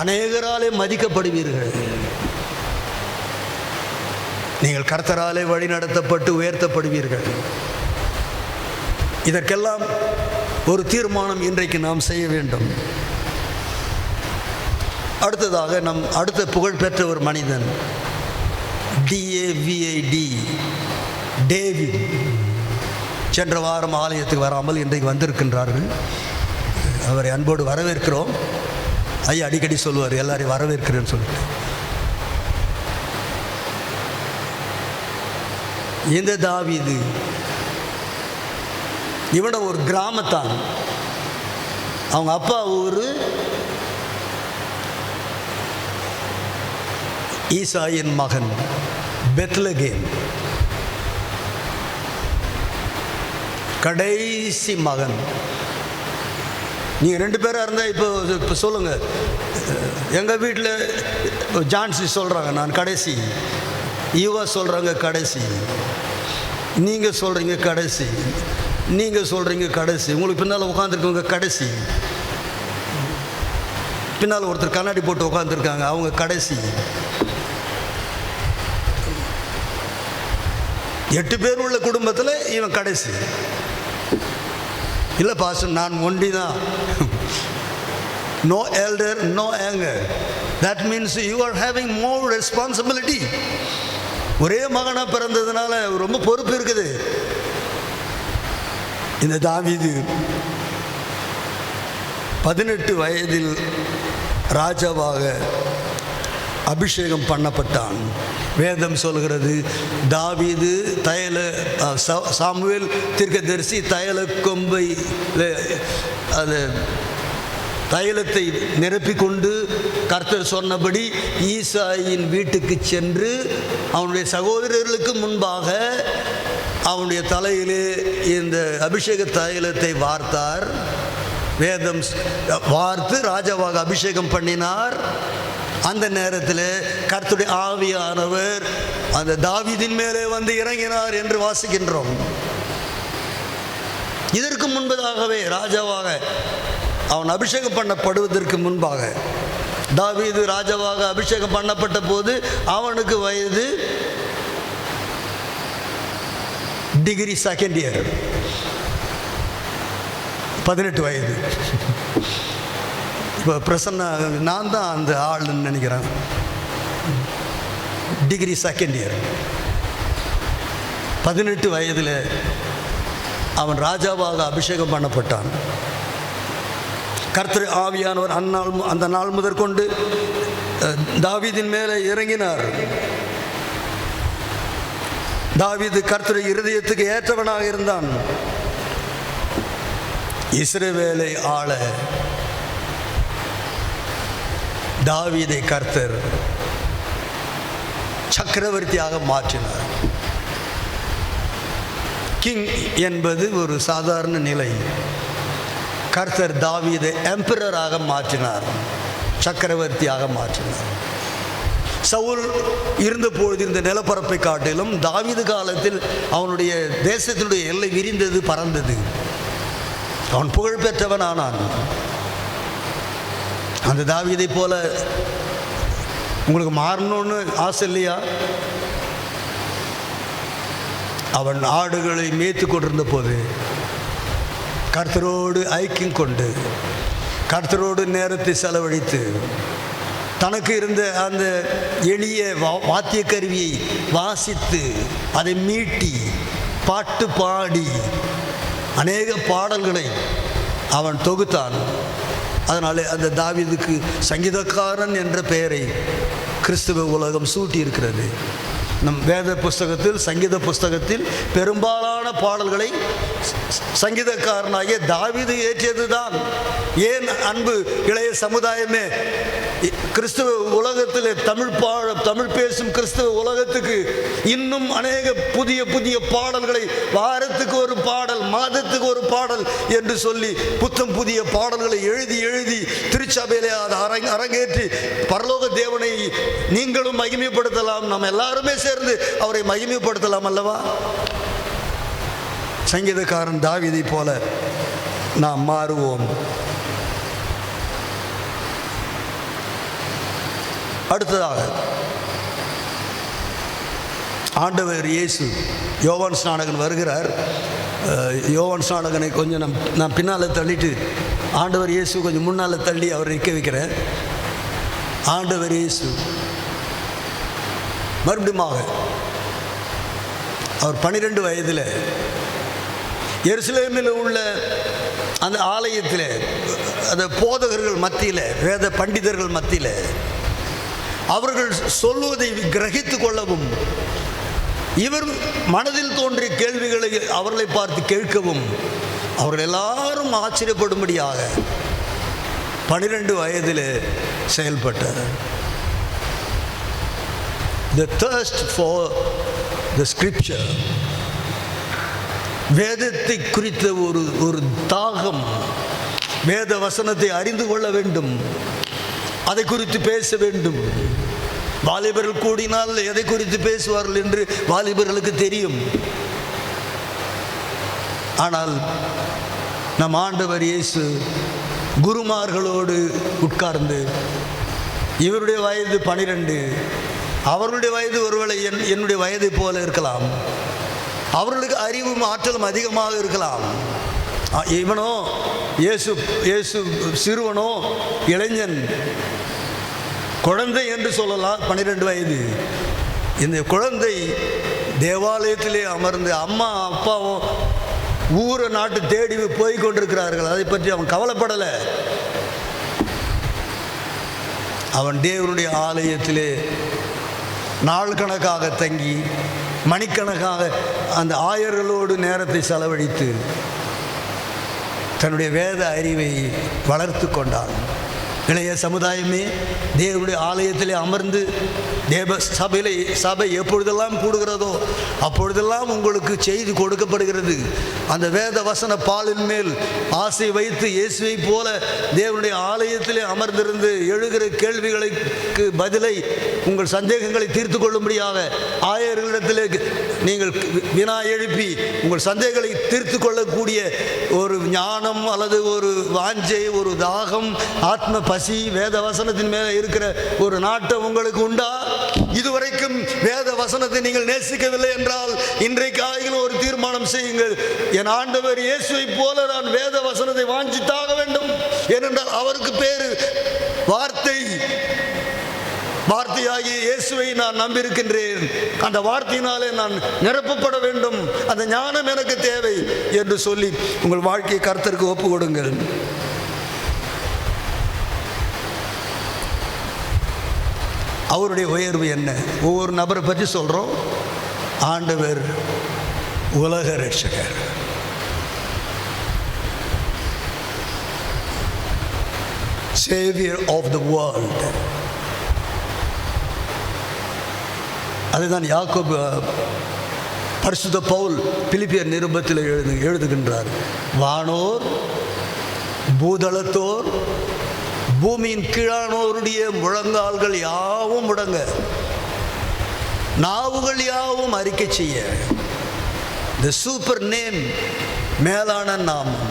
S1: அநேகராலே மதிக்கப்படுவீர்கள். நீங்கள் கர்த்தராலே வழி நடத்தப்பட்டு உயர்த்தப்படுவீர்கள். இதற்கெல்லாம் ஒரு தீர்மானம் இன்றைக்கு நாம் செய்ய வேண்டும். அடுத்ததாக நம் அடுத்த புகழ்பெற்ற ஒரு மனிதன் DAVID, டேவிட். சென்ற வாரம் ஆலயத்துக்கு வராமல் இன்றைக்கு வந்திருக்கின்றார்கள். அவரை அன்போடு வரவேற்கிறோம். ஐயா அடிக்கடி சொல்லுவார், எல்லாரையும் வரவேற்கிறேன்னு சொல்லிட்டு. இந்த தாவீது இவட ஒரு கிராமத்தான். அவங்க அப்பா ஊர் ஈசாயின் மகன் பெத்லகேம், கடைசி மகன். நீங்கள் 2 பேராக இருந்தால் இப்போ சொல்லுங்கள். எங்கள் வீட்டில் ஜான்சி சொல்கிறாங்க நான் கடைசி, யுவா சொல்கிறாங்க கடைசி, நீங்கள் சொல்கிறீங்க கடைசி, நீங்கள் சொல்கிறீங்க கடைசி, உங்களுக்கு பின்னால் உட்காந்துருக்கவங்க கடைசி, பின்னால் ஒருத்தர் கண்ணாடி போட்டு உட்காந்துருக்காங்க அவங்க கடைசி. 8 பேர் உள்ள குடும்பத்தில் இவன் கடைசி. இல்லை பாஸ்டர், நான் ஒண்டி தான். No elder, no anchor. That means you are having more responsibility. ஒரே மகனாக பிறந்ததுனால ரொம்ப பொறுப்பு இருக்குது. இந்த தாவீது 18 வயதில் ராஜாவாக அபிஷேகம் பண்ணப்பட்டான். வேதம் சொல்கிறது, தாவீது சாமுவேல் தீர்க்கதரிசி தைல கொம்பை அது தைலத்தை நிரப்பிக்கொண்டு கர்த்தர் சொன்னபடி ஈசாயின் வீட்டுக்கு சென்று அவனுடைய சகோதரர்களுக்கு முன்பாக அவனுடைய தலையிலே இந்த அபிஷேக தைலத்தை வார்த்தார். வேதம் வார்த்து ராஜாவாக அபிஷேகம் பண்ணினார். அந்த நேரத்தில் கர்த்தருடைய ஆவியானவர் அந்த தாவீதின் மேலே வந்து இறங்கினார் என்று வாசிக்கின்றோம். இதற்கு முன்பதாகவே ராஜாவாக அவன் அபிஷேகம் பண்ணப்படுவதற்கு முன்பாக தாவீது ராஜாவாக அபிஷேகம் பண்ணப்பட்ட போது அவனுக்கு வயது டிகிரி செகண்ட் இயர், 18 வயது. இப்போ பிரசன்னா நான் தான் அந்த ஆள்னு நினைக்கிறேன். டிகிரி செகண்ட் இயர், 18 வயதில் அவன் ராஜாவாக அபிஷேகம் பண்ணப்பட்டான். கர்த்தர் ஆவியானவர் அந்த நாள் முதற்கொண்டு தாவீதின் மேலே இறங்கினார். தாவீது கர்த்தருடைய இருதயத்துக்கு ஏற்றவனாக இருந்தான். இஸ்ரவேலை ஆள தாவீதை கர்த்தர் சக்கரவர்த்தியாக மாற்றினார். கிங் என்பது ஒரு சாதாரண நிலை. கர்த்தர் தாவீதை எம்பரராக மாற்றினார், சக்கரவர்த்தியாக மாற்றினார். சவுல் இருந்தபொழுது இந்த நிலப்பரப்பை காட்டிலும் தாவீது காலத்தில் அவனுடைய தேசத்தினுடைய எல்லை விரிந்தது, பறந்தது. அவன் புகழ் பெற்றவன் ஆனான். அந்த தாவீதை போல உங்களுக்கு மாறணும்னு ஆசை இல்லையா? அவன் ஆடுகளை மேய்த்து கொண்டிருந்த போது கர்த்தரோடு ஐக்கியம் கொண்டு கர்த்தரோடு நேரத்தை செலவழித்து தனக்கு இருந்த அந்த எளிய வாத்திய கருவியை வாசித்து அதை மீட்டி பாட்டு பாடி அநேக பாடல்களை அவன் தொகுத்தான். அதனாலே அந்த தாவீதுக்கு சங்கீதக்காரன் என்ற பெயரை கிறிஸ்துவ உலகம் சூட்டி இருக்கிறது. நம் வேத புஸ்தகத்தில், சங்கீத புஸ்தகத்தில் பெரும்பாலான பாடல்களை சங்கீதக்காரனாகிய தாவீது ஏற்றியது தான். ஏன் அன்பு இளைய சமுதாயமே, கிறிஸ்துவ உலகத்தில் தமிழ் பேசும் கிறிஸ்துவ உலகத்துக்கு இன்னும் அநேக புதிய புதிய பாடல்களை, வாரத்துக்கு ஒரு பாடல், மாதத்துக்கு ஒரு பாடல் என்று சொல்லி புத்தம் புதிய பாடல்களை எழுதி எழுதி திருச்சபையிலே அதை அரங்கேற்றி பரலோக தேவனை நீங்களும் மகிமைப்படுத்தலாம், நம்ம எல்லாருமே சேர்ந்து அவரை மகிமைப்படுத்தலாம் அல்லவா? சங்கீதக்காரன் தாவீதை போல நாம் மாறுவோம். அடுத்ததாக ஆண்டவர் இயேசு, யோவான் ஸ்நானகன் வருகிறார். யோவான் ஸ்நானகனை கொஞ்சம் நான் பின்னால் தள்ளிட்டு ஆண்டவர் இயேசு கொஞ்சம் முன்னால் தள்ளி அவரை நிற்க வைக்கிறேன். ஆண்டவர் இயேசு மறுபடியும் அவர் 12 வயதில் எருசலேமில் உள்ள அந்த ஆலயத்தில், அந்த போதகர்கள் மத்தியில், வேத பண்டிதர்கள் மத்தியில் அவர்கள் சொல்லுவதை கிரகித்து கொள்ளவும், இவர் மனதில் தோன்றிய கேள்விகளை அவர்களை பார்த்து கேட்கவும் அவர்கள் எல்லாரும் ஆச்சரியப்படும்படியாக 12 வயதில் செயல்பட்டார். The thirst for the scripture, வேதத்தை குறித்த ஒரு தாகம், வேத வசனத்தை அறிந்து கொள்ள வேண்டும், அதை குறித்து பேச வேண்டும். வாலிபர்கள் கூடினால் எதை குறித்து பேசுவார்கள் என்று வாலிபர்களுக்கு தெரியும். ஆனால் நம் ஆண்டவர் இயேசு குருமார்களோடு உட்கார்ந்து, இவருடைய வயது 12, அவர்களுடைய வயது ஒருவேளை என்னுடைய வயதை போல இருக்கலாம், அவர்களுக்கு அறிவும் ஆற்றலும் அதிகமாக இருக்கலாம். இவனோ இயேசு சிறுவனோ இளைஞன், குழந்தை என்று சொல்லலாம், 12 வயது. இந்த குழந்தை தேவாலயத்திலே அமர்ந்து அம்மா அப்பாவும் ஊரை நாட்டு தேடி போய் கொண்டிருக்கிறார்கள், அதை பற்றி அவன் கவலைப்படலை. அவன் தேவனுடைய ஆலயத்திலே நாள் கணக்காக தங்கி மணிக்கணக்காக அந்த ஆயர்களோடு நேரத்தை செலவழித்து தன்னுடைய வேத அறிவை வளர்த்து கொண்டான். இளைய சமுதாயமே, தேவனுடைய ஆலயத்திலே அமர்ந்து சபை எப்பொழுதெல்லாம் கூடுகிறதோ அப்பொழுதெல்லாம் உங்களுக்கு செய்தி கொடுக்கப்படுகிறது. அந்த வேத வசன பாலின் மேல் ஆசை வைத்து இயேசுவை போல தேவனுடைய ஆலயத்திலே அமர்ந்திருந்து எழுகிற கேள்விகளுக்கு பதிலை, உங்கள் சந்தேகங்களை தீர்த்து கொள்ளும்படியாக ஆயர்களிடத்திலே நீங்கள் வினா எழுப்பி உங்கள் சந்தேகங்களை தீர்த்து கொள்ளக்கூடிய ஒரு ஞானம் அல்லது ஒரு வாஞ்சை, ஒரு தாகம், ஆத்ம பசி, வேத வசனத்தின் மேலே இருக்கிற ஒரு நாட்டம் உங்களுக்கு உண்டா? இதுவரைக்கும் வேத வசனத்தை நீங்கள் நேசிக்கவில்லை என்றால் இன்றைக்கு ஆகிலும் ஒரு தீர்மானம் செய்யுங்கள். என் ஆண்டவர் இயேசுவை போல நான் வேத வசனத்தை வாஞ்சித்தாக வேண்டும். ஏனென்றால் அவருக்கு பேரு வார்த்தையாகிய இயேசுவை நான் நம்பியிருக்கின்றேன். அந்த வார்த்தையினாலே நான் நிரப்பப்பட வேண்டும். அந்த ஞானம் எனக்கு தேவை என்று சொல்லி உங்கள் வாழ்க்கையை கர்த்தருக்கு ஒப்பு கொடுங்கள். அவருடைய உயர்வு என்ன? ஒவ்வொரு நபரை பற்றி சொல்கிறோம். ஆண்டவர் உலக ரட்சகர், சேவியர் ஆஃப் த வேர்ல்ட். அதுதான் யாக்கோபு பரிசுத்த பவுல் பிலிப்பியர் நிருபத்தில் எழுதுகின்றார். வானோர் பூதளத்தோர் பூமியின் கீழானோருடைய முழங்கால்கள் யாவும் முடங்க, நாவுகள் யாவும் அறிக்கை செய்ய, தி சூப்பர் நேம், மேலான நாமம்,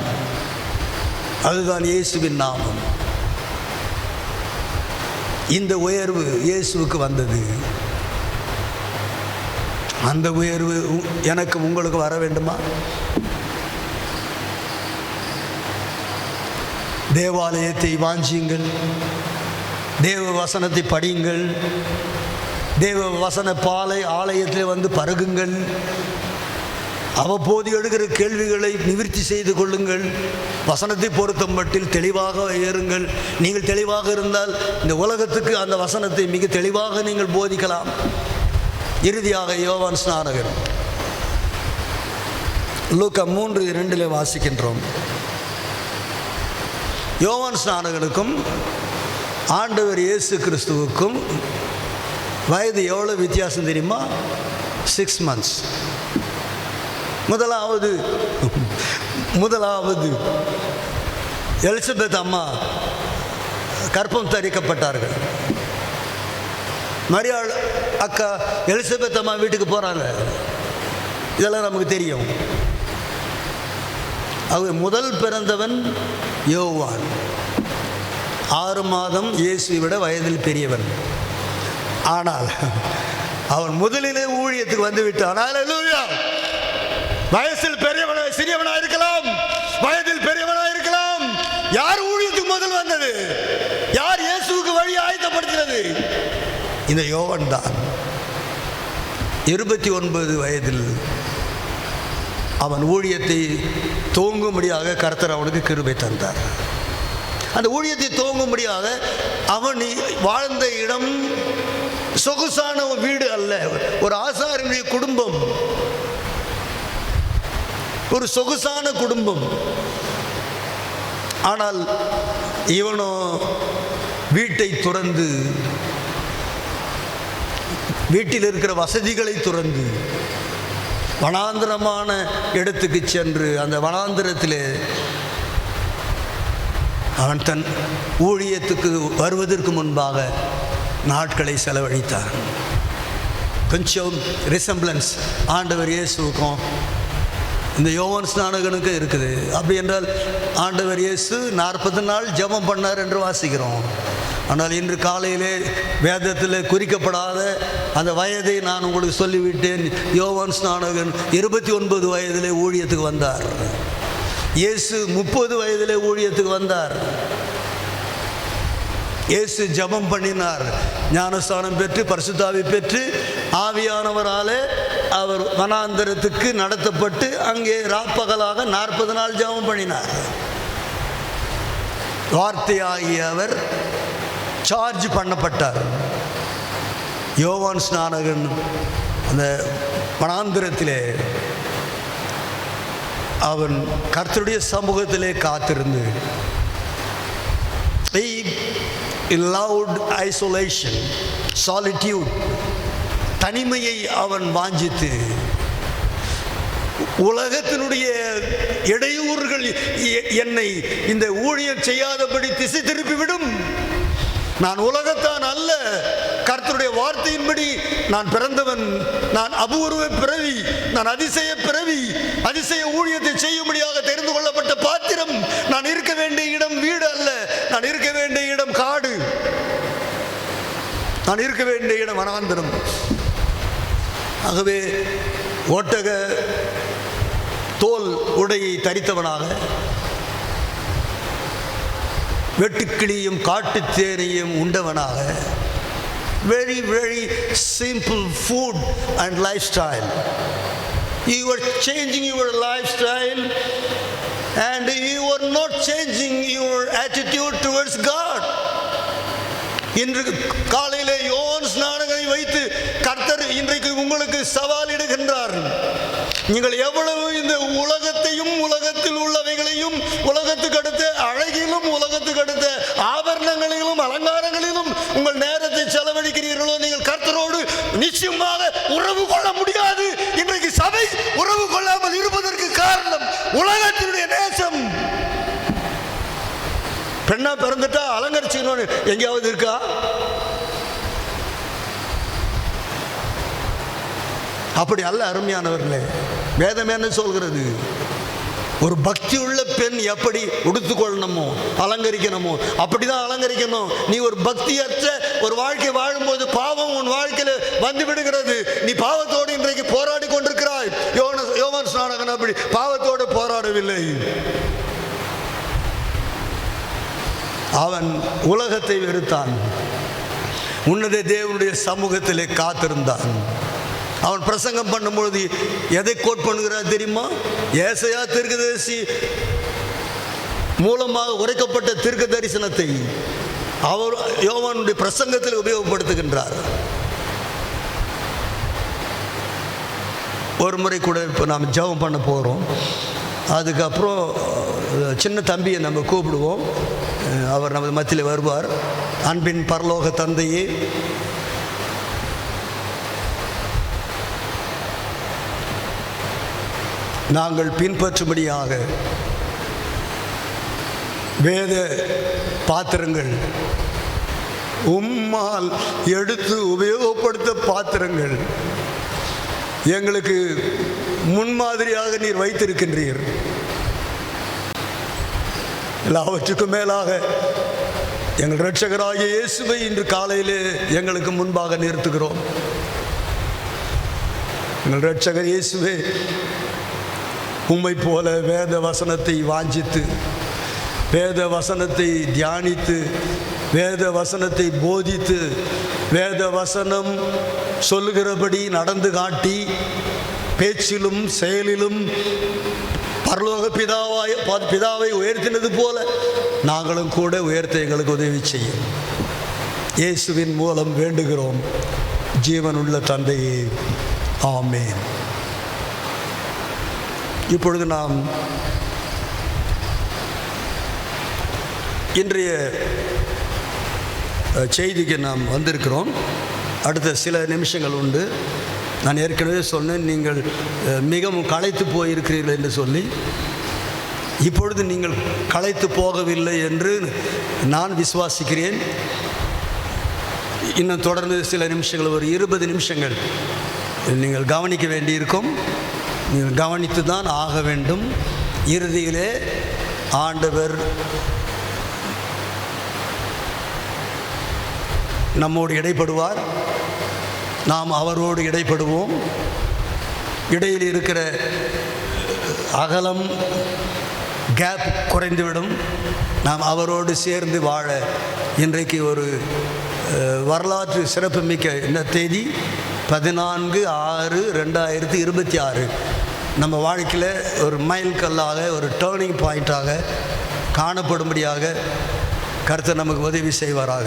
S1: அதுதான் இயேசுவின் நாமம். இந்த உயர்வு இயேசுவுக்கு வந்தது. அந்த உயர்வு எனக்கு உங்களுக்கு வர வேண்டுமா? தேவாலயத்தை வாஞ்சியுங்கள், தேவ வசனத்தை படியுங்கள், தேவ வசன பாலை ஆலயத்தில் வந்து பருகுங்கள், அவ்வப்போது எழுகிற கேள்விகளை நிவர்த்தி செய்து கொள்ளுங்கள். வசனத்தை பொறுத்த மட்டில் தெளிவாக ஏறுங்கள். நீங்கள் தெளிவாக இருந்தால் இந்த உலகத்துக்கு அந்த வசனத்தை மிக தெளிவாக நீங்கள் போதிக்கலாம். இறுதியாக யோவான் ஸ்நானகர், லூக்கா 3:2 வாசிக்கின்றோம். யோவான் ஸ்நானகனுக்கும் ஆண்டவர் இயேசு கிறிஸ்துவுக்கும் வயது எவ்வளோ வித்தியாசம் தெரியுமா? 6 months. முதலாவது எலிசபெத் அம்மா கர்ப்பம் தரிக்கப்பட்டார்கள். மரியாள் அக்கா எலிசபெத் அம்மா வீட்டுக்கு போகிறாங்க. இதெல்லாம் நமக்கு தெரியும். அவர் முதல் பிறந்தவன் யோவான், 6 மாதம் இயேசுவை விட வயதில் பெரியவன். ஆனால் அவன் முதலிலே ஊழியத்துக்கு வந்து விட்டான். அல்லேலூயா! வயசில் பெரியவனாக சிறியவனாக இருக்கலாம், வயதில் பெரியவனாக இருக்கலாம். யார் ஊழியத்துக்கு முதல் வந்தது? யார் இயேசுவுக்கு வழி ஆயத்தப்படுத்தினது? இந்த யோவான் தான். 29 வயதில் அவன் ஊழியத்தை துவங்கும்படியாக கர்த்தர் அவனுக்கு கிருபை தந்தார். அந்த ஊழியத்தை துவங்கும்படியாக அவன் வாழ்ந்த இடம் சொகுசான வீடு அல்ல, ஒரு ஆசாரியனுடைய குடும்பம், ஒரு சொகுசான குடும்பம். ஆனால் இவனோ வீட்டை துறந்து, வீட்டில் இருக்கிற வசதிகளை துறந்து வனாந்திரமான இடத்துக்கு சென்று அந்த வனாந்திரத்திலே அவன் தன் ஊழியத்துக்கு வருவதற்கு முன்பாக நாட்களை செலவழித்தான். கொஞ்சம் ரிசம்பிளன்ஸ் ஆண்டவர் இயேசுவுக்கும் இந்த யோவான் ஸ்நானகனுக்கு இருக்குது. அப்படி என்றால் ஆண்டவர் இயேசு 40 நாள் ஜெபம் பண்ணார் என்று வாசிக்கிறோம். ஆனால் இன்று காலையிலே வேதத்தில் குறிக்கப்படாத அந்த வயதை நான் உங்களுக்கு சொல்லிவிட்டேன். யோவான் ஸ்நானகன் 29 வயதிலே ஊழியத்துக்கு வந்தார். இயேசு 30 வயதிலே ஊழியத்துக்கு வந்தார். இயேசு ஜெபம் பண்ணினார், ஞானஸ்தானம் பெற்று பரிசுத்தாவி பெற்று ஆவியானவராலே அவர் வனாந்தரத்துக்கு நடத்தப்பட்டு அங்கே ராப்பகலாக 40 நாள் ஜெபம் பண்ணினார். வார்த்தையாகிய அவர் சார்ஜ் பண்ணப்பட்டார். யோவான் ஸ்நானகன் அந்த வனாந்திரத்திலே அவன் கர்த்தருடைய சமூகத்திலே காத்திருந்து loud isolation, solitude, தனிமையை அவன் வாஞ்சித்து, உலகத்தினுடைய இடையூறுகள் என்னை இந்த ஊழியம் செய்யாதபடி திசை திருப்பிவிடும். நான் உலகத்தான் அல்ல, கர்த்தருடைய வார்த்தையின்படி நான் பிறந்தவன். நான் அபூர்வ பிறவி, நான் அதிசய பிறவி, அதிசய ஊழியத்தை செய்யும்படியாக தெரிந்து கொள்ளப்பட்ட பாத்திரம். நான் இருக்க வேண்டிய இடம் வீடு அல்ல, நான் இருக்க வேண்டிய இடம் காடு, நான் இருக்க வேண்டிய இடம் வனாந்தரம். ஆகவே ஒட்டக தோல் உடையை தரித்தவனாக, வெட்டுக்கிளியும் காட்டு தேனையும் உண்டவனாக, very very simple food and lifestyle. You are changing your lifestyle and you are not changing your attitude towards God. இன்று காலையிலே யோவான் ஸ்நானகனை வைத்து கர்த்தர் இன்றைக்கு உங்களுக்கு சவால் இடுகின்றார். நீங்கள் எவ்வளவு இந்த உலகத்தையும் உலகத்தில் உள்ளவைகளையும் உலகத்துக்கு அடுத்த அழகிலும் உலகத்துக்கு அடுத்த ஆபரணங்களிலும் அலங்காரங்களிலும் உங்கள் நேரத்தை செலவழிக்கிறீர்களோ, நீங்கள் கர்த்தரோடு நிச்சயமாக உறவு கொள்ள முடியாது. இன்றைக்கு சபை உறவு கொள்ளாமல் இருப்பதற்கு காரணம் உலகத்தினுடைய நேசம். பெண்ணா பிறந்துட்டா அலங்கரிச்சுக்கணும்னு எங்கேயாவது இருக்கா? அப்படி அல்ல அருமையானவர்களே. வேதம் என்ன சொல்கிறது? ஒரு பக்தி உள்ள பெண் எப்படி உடுத்துக்கொள்ளணுமோ அலங்கரிக்கணுமோ அப்படிதான் அலங்கரிக்கணும். நீ ஒரு பக்தியற்ற ஒரு வாழ்க்கை வாழும்போது பாவம் உன் வாழ்க்கையில் வந்து விடுகிறது. நீ பாவத்தோடு இன்றைக்கு போராடி கொண்டிருக்கிறாய். யோவான் ஸ்நானகன் அப்படி பாவத்தோடு போராடவில்லை. அவன் உலகத்தை வெறுத்தான், உன்னத தேவனுடைய சமூகத்திலே காத்திருந்தான். அவன் பிரசங்கம் பண்ணும்பொழுது எதை கோட் பண்ணுகிறார் தெரியுமா? ஏசாயா தீர்க்கதரிசி மூலமாக உரைக்கப்பட்ட தீர்க்க தரிசனத்தை அவர் யோவானுடைய பிரசங்கத்தில் உபயோகப்படுத்துகின்றார். ஒரு முறை கூட இப்போ நாம் ஜெபம் பண்ண போகிறோம். அதுக்கப்புறம் சின்ன தம்பியை நம்ம கூப்பிடுவோம். அவர் நமது மத்தியில் வருவார். அன்பின் பரலோக தந்தையே, நாங்கள் பின்பற்றும்படியாக வேத பாத்திரங்கள், உம்மால் எடுத்து உபயோகப்படுத்த பாத்திரங்கள் எங்களுக்கு முன்மாதிரியாக நீர் வைத்திருக்கின்றீர். எல்லாவற்றுக்கும் மேலாக எங்கள் இரட்சகராகிய இயேசுவை இன்று காலையிலே எங்களுக்கு முன்பாக நிறுத்துகிறோம். எங்கள் இரட்சகர் இயேசுவே, உம்மை போல வேத வசனத்தை வாஞ்சித்து, வேத வசனத்தை தியானித்து, வேத வசனத்தை போதித்து, வேத வசனம் சொல்லுகிறபடி நடந்து காட்டி, பேச்சிலும் செயலிலும் பரலோக பிதாவை உயர்த்தினது போல நாங்களும் கூட உயர்த்த எங்களுக்கு உதவி செய்யும். இயேசுவின் மூலம் வேண்டுகிறோம் ஜீவனுள்ள தந்தையே, ஆமென். இப்பொழுது நாம் இன்றைய செய்திக்கு நாம் வந்திருக்கிறோம். அடுத்த சில நிமிஷங்கள் உண்டு. நான் ஏற்கனவே சொன்னேன், நீங்கள் மிகவும் களைத்து போயிருக்கிறீர்கள் என்று சொல்லி. இப்பொழுது நீங்கள் களைத்து போகவில்லை என்று நான் விசுவாசிக்கிறேன். இன்னும் தொடர்ந்து சில நிமிஷங்கள், ஒரு 20 நிமிஷங்கள் நீங்கள் கவனிக்க வேண்டியிருக்கும். நீங்கள் கவனித்து தான் ஆக வேண்டும். இறுதியிலே ஆண்டவர் நம்மோடு இடைப்படுவார், நாம் அவரோடு இடைப்படுவோம். இடையில் இருக்கிற அகலம், கேப் குறைந்துவிடும். நாம் அவரோடு சேர்ந்து வாழ இன்றைக்கு ஒரு வரலாற்று சிறப்புமிக்க இந்த தேதி 14/6/2026 நம்ம வாழ்க்கையில் ஒரு மைல் கல்லாக, ஒரு டேர்னிங் பாயிண்ட்டாக காணப்படும்படியாக கர்த்தர் நமக்கு உதவி செய்வாராக.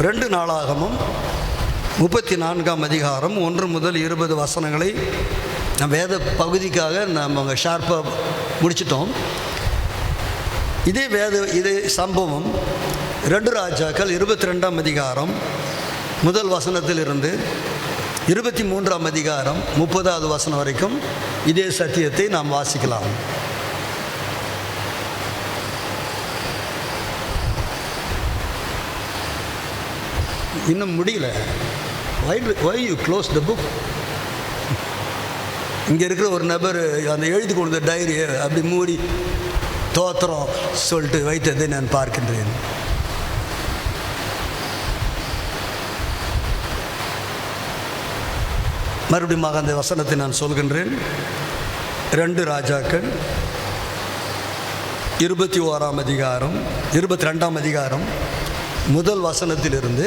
S1: ரெண்டு நாளாகமும் 34ஆம் அதிகாரம் 1 முதல் 20 வசனங்களை வேத பகுதிக்காக நம்ம ஷார்ப்பாக முடிச்சிட்டோம். இதே சம்பவம் 2 ராஜாக்கள் 22ஆம் அதிகாரம் முதல் வசனத்திலிருந்து 23ஆம் அதிகாரம் 30வது வசனம் வரைக்கும் இதே சத்தியத்தை நாம் வாசிக்கலாம். இன்னும் முடியல. why you close the book? இங்கே இருக்கிற ஒரு நபர் அந்த எழுதி கொடுத்த டைரியை அப்படி மூடி தோத்திரம் சொல்லிட்டு வைத்ததை நான் பார்க்கின்றேன். மறுபடியும் அந்த வசனத்தை நான் சொல்கின்றேன். 2 ராஜாக்கள் 21ஆம் அதிகாரம் 22ஆம் அதிகாரம் முதல் வசனத்திலிருந்து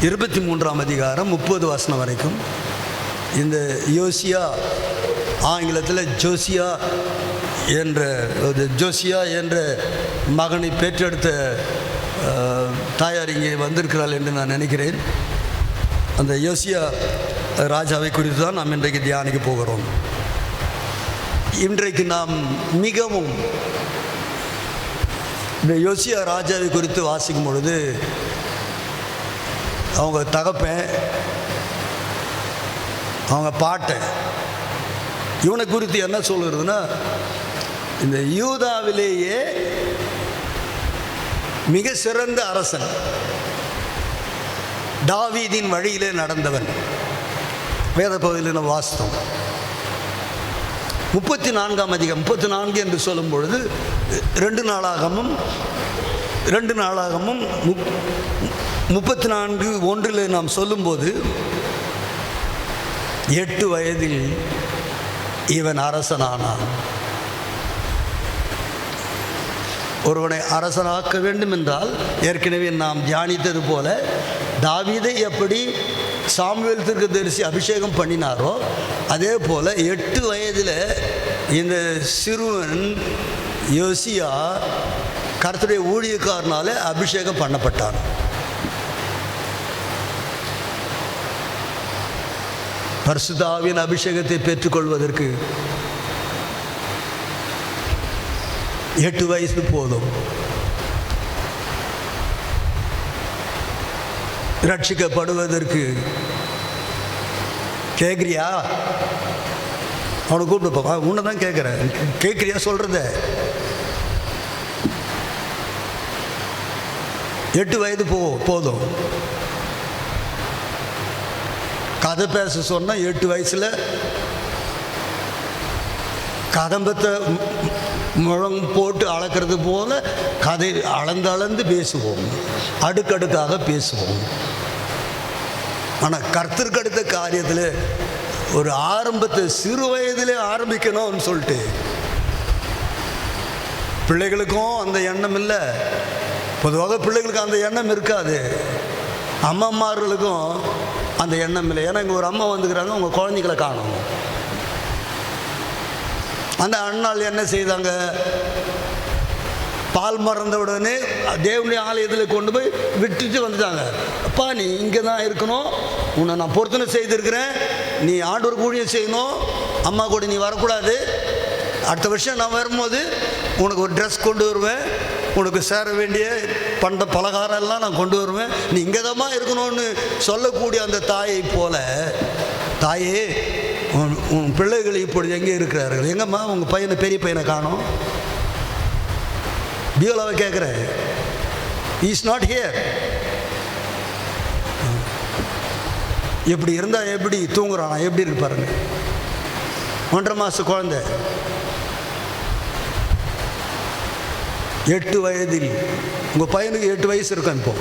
S1: 23ஆம் அதிகாரம் 30 வசனம் வரைக்கும் இந்த யோசியா, ஆங்கிலத்தில் ஜோசியா என்ற மகனை பெற்றெடுத்த தாயார் இங்கே வந்திருக்கிறாள் என்று நான் நினைக்கிறேன். அந்த யோசியா ராஜாவை குறித்து தான் நாம் இன்றைக்கு தியானிக்க போகிறோம். இன்றைக்கு நாம் மிகவும் இந்த யோசியா ராஜாவை குறித்து வாசிக்கும் பொழுது அவங்க தகப்பன், அவங்க பாட்டன், இவனை குறித்து என்ன சொல்கிறதுனா, இந்த யூதாவிலேயே மிக சிறந்த அரசன், தாவீதின் வழியிலே நடந்தவன். வேத பகுதியில் நம்ம வாசித்தோம். 34ஆம் அதிகாரம் 34 என்று சொல்லும் பொழுது 2 நாளாகமும் 34:1 நாம் சொல்லும்போது 8 வயதில் இவன் அரசனானான். ஒருவனை அரசனாக்க வேண்டும் என்றால் ஏற்கனவே நாம் தியானித்தது போல தாவீதை எப்படி சாமுவேல் தீர்க்கதரிசி அபிஷேகம் பண்ணினாரோ அதே போல் 8 வயதில் இந்த சிறுவன் யோசியா கர்த்தருடைய ஊழியக்காரனால அபிஷேகம் பண்ணப்பட்டான். பரிசுத்த ஆவியின் அபிஷேகத்தை பெற்றுக்கொள்வதற்கு 8 வயசு போதும். ரட்சிக்கப்படுவதற்கு கேட்குறியா? அவனை கூப்பிட்டு, உன்னை தான் கேட்குறேன், கேட்குறியா சொல்கிறத? 8 வயது போதும். கதை பேச சொன்னால் 8 வயசில் கதம்பத்தை முழம் போட்டு அளக்கிறது போல கதை அளந்து பேசுவோம், அடுக்கடுக்காக பேசுவோம். ஆனால் கர்த்தருக்கு அடுத்த காரியத்தில் ஒரு ஆரம்பத்தை சிறு வயதிலே ஆரம்பிக்கணும்னு சொல்லிட்டு பிள்ளைகளுக்கும் அந்த எண்ணம் இல்லை. பொதுவாக பிள்ளைகளுக்கு அந்த எண்ணம் இருக்காது, அம்மாமார்களுக்கும் அந்த எண்ணம் இல்லை. ஏன்னா இங்கே ஒரு அம்மா வந்துக்கிறாங்க, உங்கள் குழந்தைகளை காணும். அந்த அண்ணாள் என்ன செய்தாங்க? பால் மறந்த உடனே தேவனுடைய ஆலயத்தில் கொண்டு போய் விட்டுட்டு வந்துட்டாங்க. அப்பா, நீ இங்கே தான் இருக்கணும், உன்னை நான் பொருத்தனை செய்திருக்கிறேன், நீ ஆண்டவர் ஊழியம் செய்யணும், அம்மா கூட நீ வரக்கூடாது. அடுத்த வருஷம் நான் வரும்போது உனக்கு ஒரு ட்ரெஸ் கொண்டு வருவேன், உனக்கு சேர வேண்டிய பண்ட பலகாரம் எல்லாம் நான் கொண்டு வருவேன், நீ இங்கே தான் இருக்கணும்னு சொல்லக்கூடிய அந்த தாயை போல, தாயே உன் பிள்ளைகள் இப்பொழுது எங்கே இருக்கிறார்கள்? எங்கம்மா உங்கள் பையனை, பெரிய பையனை காணோம்? பியோலாவை கேட்குறேன், இஸ் நாட் ஹியர். எப்படி இருந்தால் எப்படி தூங்குறானா, எப்படி இருக்கு பாருங்க. 1.5 மாத குழந்தை, 8 வயதில். உங்கள் பையனுக்கு 8 வயசு இருக்கும். இப்போ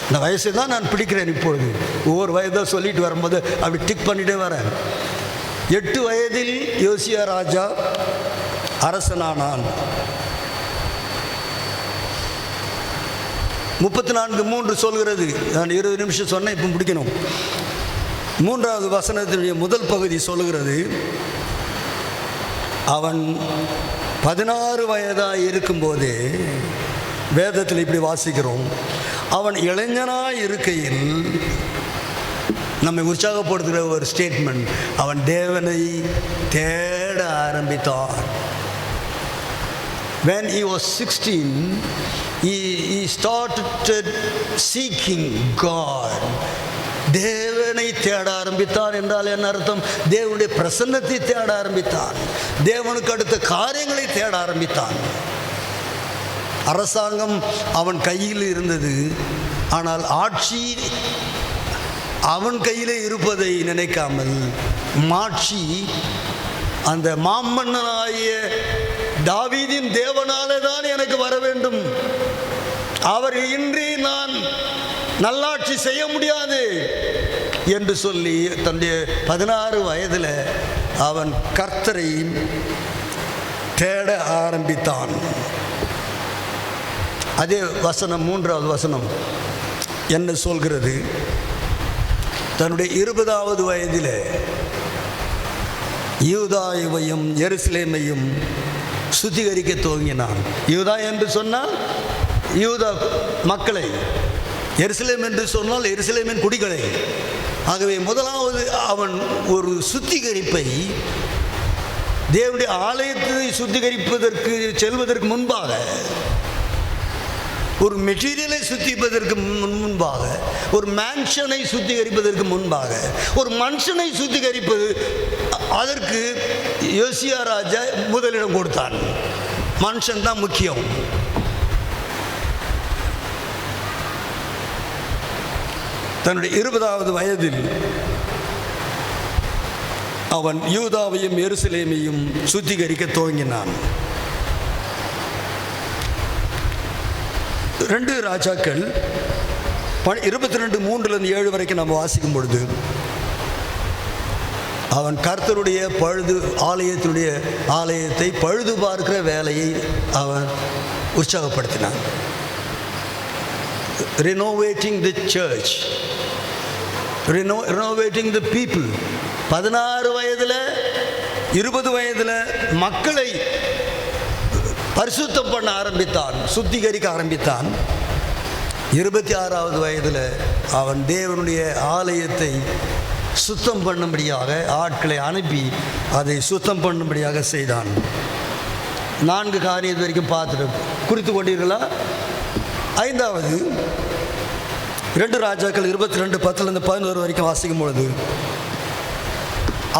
S1: இந்த வயசை தான் நான் பிடிக்கிறேன். இப்பொழுது ஒவ்வொரு வயதாக சொல்லிட்டு வரும்போது அப்படி டிக் பண்ணிகிட்டே வரேன். 8 வயதில் யோசியா ராஜா அரசனானான். 34:3 சொல்கிறது. நான் 20 நிமிஷம் சொன்னேன், இப்போ பிடிக்கணும். 3வது வசனத்தினுடைய முதல் பகுதி சொல்லுகிறது, அவன் 16 வயதாக இருக்கும்போதே, வேதத்தில் இப்படி வாசிக்கிறோம், அவன் இளைஞனாய் இருக்கையில் நம்மை உற்சாகப்படுத்துகிற ஒரு ஸ்டேட்மெண்ட். அவன் தேவனை தேட ஆரம்பித்தான். When he was 16, he started seeking God. தேவனை தேட ஆரம்பித்தான் என்றால் என்ன அர்த்தம்? தேவனுடைய பிரசன்னத்தை தேட ஆரம்பித்தான். தேவனுக்கு அடுத்த காரியங்களை தேட ஆரம்பித்தான். அரசாங்கம் அவன் கையில் இருந்தது, ஆனால் ஆட்சி அவன் கையில் இருப்பதை நினைக்காமல் மாட்சி அந்த மாமன்னனாகிய தாவீதின் தேவனாலே தான் எனக்கு வர வேண்டும், அவர் இன்றி நான் நல்லாட்சி செய்ய முடியாது என்று சொல்லி தன்னுடைய 16 வயதில் அவன் கர்த்தரை தேட ஆரம்பித்தான். அதே வசனம், 3வது வசனம் என்ன சொல்கிறது? தன்னுடைய 20வது வயதில் யூதாவையும் எருசலேமையும் சுத்திகரிக்க துவங்கினான். யூதா என்று சொன்னால் யூதா மக்களை, எருசலேம் என்று சொன்னால் எருசலேமின் குடிகளை. ஆகவே முதலாவது அவன் ஒரு சுத்திகரிப்பை, தேவனுடைய ஆலயத்தை சுத்திகரிப்பதற்கு செல்வதற்கு முன்பாக, ஒரு மெட்டீரியலை சுத்திகரிப்பதற்கு முன்பாக, ஒரு மேன்ஷனை சுத்திகரிப்பதற்கு முன்பாக, ஒரு மனுஷனை சுத்திகரிப்பது, அதற்கு யோசியா ராஜா முதலிடம் கொடுத்தான். மனுஷன் தான் முக்கியம். தன்னுடைய 20வது வயதில் அவன் யூதாவையும் எருசலேமையும் சுத்திகரிக்க துவங்கினான். 2 ராஜாக்கள் 22:3-7 வரைக்கும் நம்ம வாசிக்கும் பொழுது, அவன் கர்த்தருடைய ஆலயத்தை பழுது பார்க்கிற வேலையை அவன் உற்சாகப்படுத்தினான். ரெனோவேட்டிங் தி சர்ச், ரெனோவேட்டிங் தி பீப்புள். 16 வயதில் 20 வயதில் மக்களை பரிசுத்தம் பண்ண ஆரம்பித்தான், சுத்திகரிக்க ஆரம்பித்தான். 26வது வயதில் அவன் தேவனுடைய ஆலயத்தை சுத்தம் பண்ணும்படியாக ஆட்களை அனுப்பி அதை சுத்தம் பண்ணும்படியாக செய்தான். 4 காரியத்து வரைக்கும் பார்த்துட்டு குறித்து கொண்டீர்களா? 5வது 2 ராஜாக்கள் 22:10-11 வரைக்கும் வாசிக்கும் பொழுது,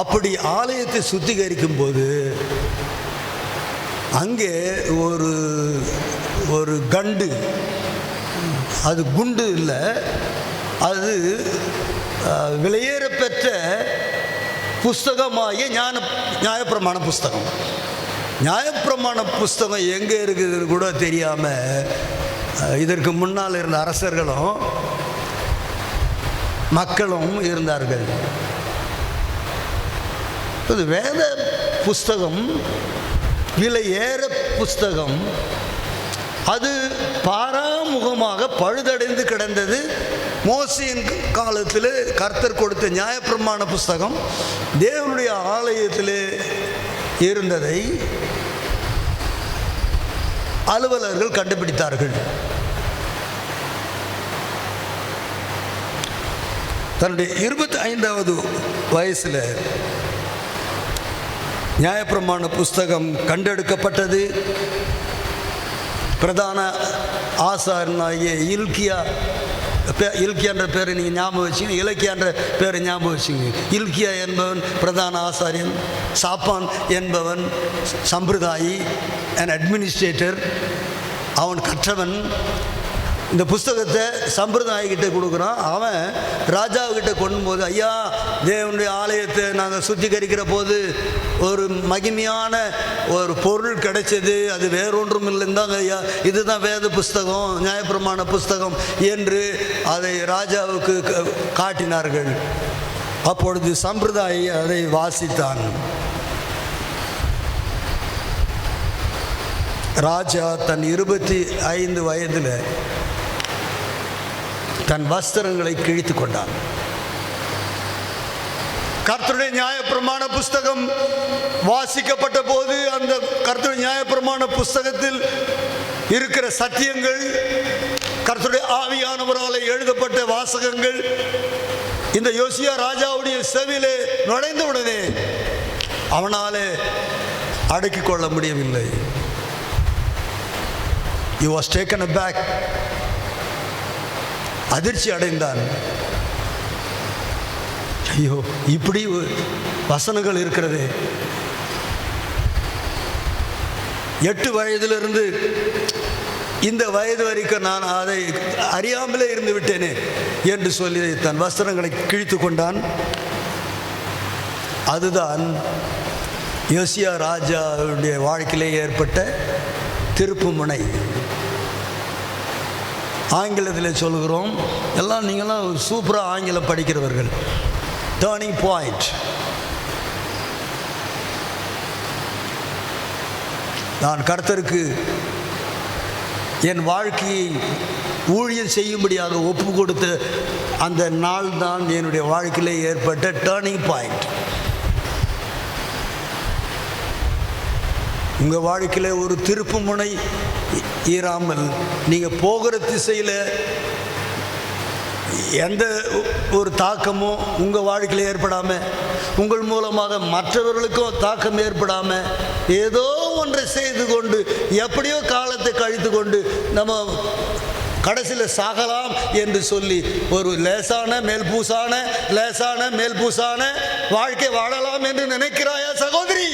S1: அப்படி ஆலயத்தை சுத்திகரிக்கும் போது அங்கே ஒரு கண்டு, அது குண்டு இல்லை, அது விலையேற பெற்ற புஸ்தகமாகிய நியாயப்பிரமாண புஸ்தகம். நியாயப்பிரமாண புஸ்தகம் எங்கே இருக்குதுன்னு கூட தெரியாமல் இதற்கு முன்னால் இருந்த அரசர்களும் மக்களும் இருந்தார்கள். இது வேத புஸ்தகம், விலையேற புஸ்தகம், அது பாராமுகமாக பழுதடைந்து கிடந்தது. மோசேயின் காலத்தில் கர்த்தர் கொடுத்த நியாயப்பிரமாண புஸ்தகம் தேவனுடைய ஆலயத்தில் இருந்ததை அலுவலர்கள் கண்டுபிடித்தார்கள். தன்னுடைய 25வது வயசில் நியாயப்பிரமாண புஸ்தகம் கண்டெடுக்கப்பட்டது. பிரதான ஆசாரனாகிய இல்கியான்ற பேரை நீங்கள் ஞாபகம் வச்சுங்க, இலக்கியான்ற பேரை ஞாபகம் வச்சுங்க. இல்கியா என்பவன் பிரதான ஆசாரியன், சாப்பான் என்பவன் சம்பிரதாயி அண்ட் அட்மினிஸ்ட்ரேட்டர். அவன் கற்றவன். இந்த புஸ்தகத்தை சம்பிரதாயிக்கிட்ட கொடுக்குறான். அவன் ராஜாவுக்கிட்ட கொண்டு போது, ஐயா, தேவனுடைய ஆலயத்தை நாங்கள் சுத்திகரிக்கிற போது ஒரு மகிமையான ஒரு பொருள் கிடைச்சது, அது வேறொன்றும் இல்லைந்தாங்க ஐயா, இதுதான் வேத புஸ்தகம், நியாயப்பிரமாண புஸ்தகம் என்று அதை ராஜாவுக்கு காட்டினார்கள். அப்பொழுது சம்பிரதாயி அதை வாசித்தான். ராஜா தன் 25 வயதில் தன் வஸ்திரங்களை கிழித்து கொண்டான். கர்த்தருடைய நியாயப்பிரமாண புஸ்தகம் வாசிக்கப்பட்ட போது அந்த கர்த்தருடைய நியாயப்பிரமாண புஸ்தகத்தில் இருக்கிற சத்தியங்கள், கர்த்தருடைய ஆவியானவரால் எழுதப்பட்ட வாசகங்கள் இந்த யோசியா ராஜாவுடைய செவியிலே நுழைந்த உடனே அவனாலே அடக்கிக் கொள்ள முடியவில்லை. He was taken aback. அதிர்ச்சி அடைந்தான். ஐயோ, இப்படி வசனங்கள் இருக்கிறது. 8 வயதிலிருந்து இந்த வயது வரைக்கும் நான் அதை அறியாமலே இருந்து விட்டேனே என்று சொல்லி தன் வஸ்திரங்களை கிழித்து கொண்டான். அதுதான் யோசியா ராஜாவுடைய வாழ்க்கையிலே ஏற்பட்ட திருப்பு முனை. ஆங்கிலத்தில் சொல்கிறோம், எல்லாம் நீங்களாம் சூப்பராக ஆங்கிலம் படிக்கிறவர்கள். Turning point. நான் கர்த்தருக்கு என் வாழ்க்கையை ஊழியம் செய்யும்படியாக ஒப்பு கொடுத்த அந்த நாள் தான் என்னுடைய வாழ்க்கையிலே ஏற்பட்ட டேர்னிங் பாயிண்ட். உங்கள் வாழ்க்கையில் ஒரு திருப்பு முனை ஈராமல் நீங்கள் போகிற திசையில் எந்த ஒரு தாக்கமும் உங்கள் வாழ்க்கையில் ஏற்படாமல், உங்கள் மூலமாக மற்றவர்களுக்கும் தாக்கம் ஏற்படாமல், ஏதோ ஒன்றை செய்து கொண்டு எப்படியோ காலத்தை கழித்து கொண்டு நம்ம கடைசியில் சாகலாம் என்று சொல்லி ஒரு லேசான மேல்பூசான வாழ்க்கை வாழலாம் என்று நினைக்கிறாயா சகோதரி?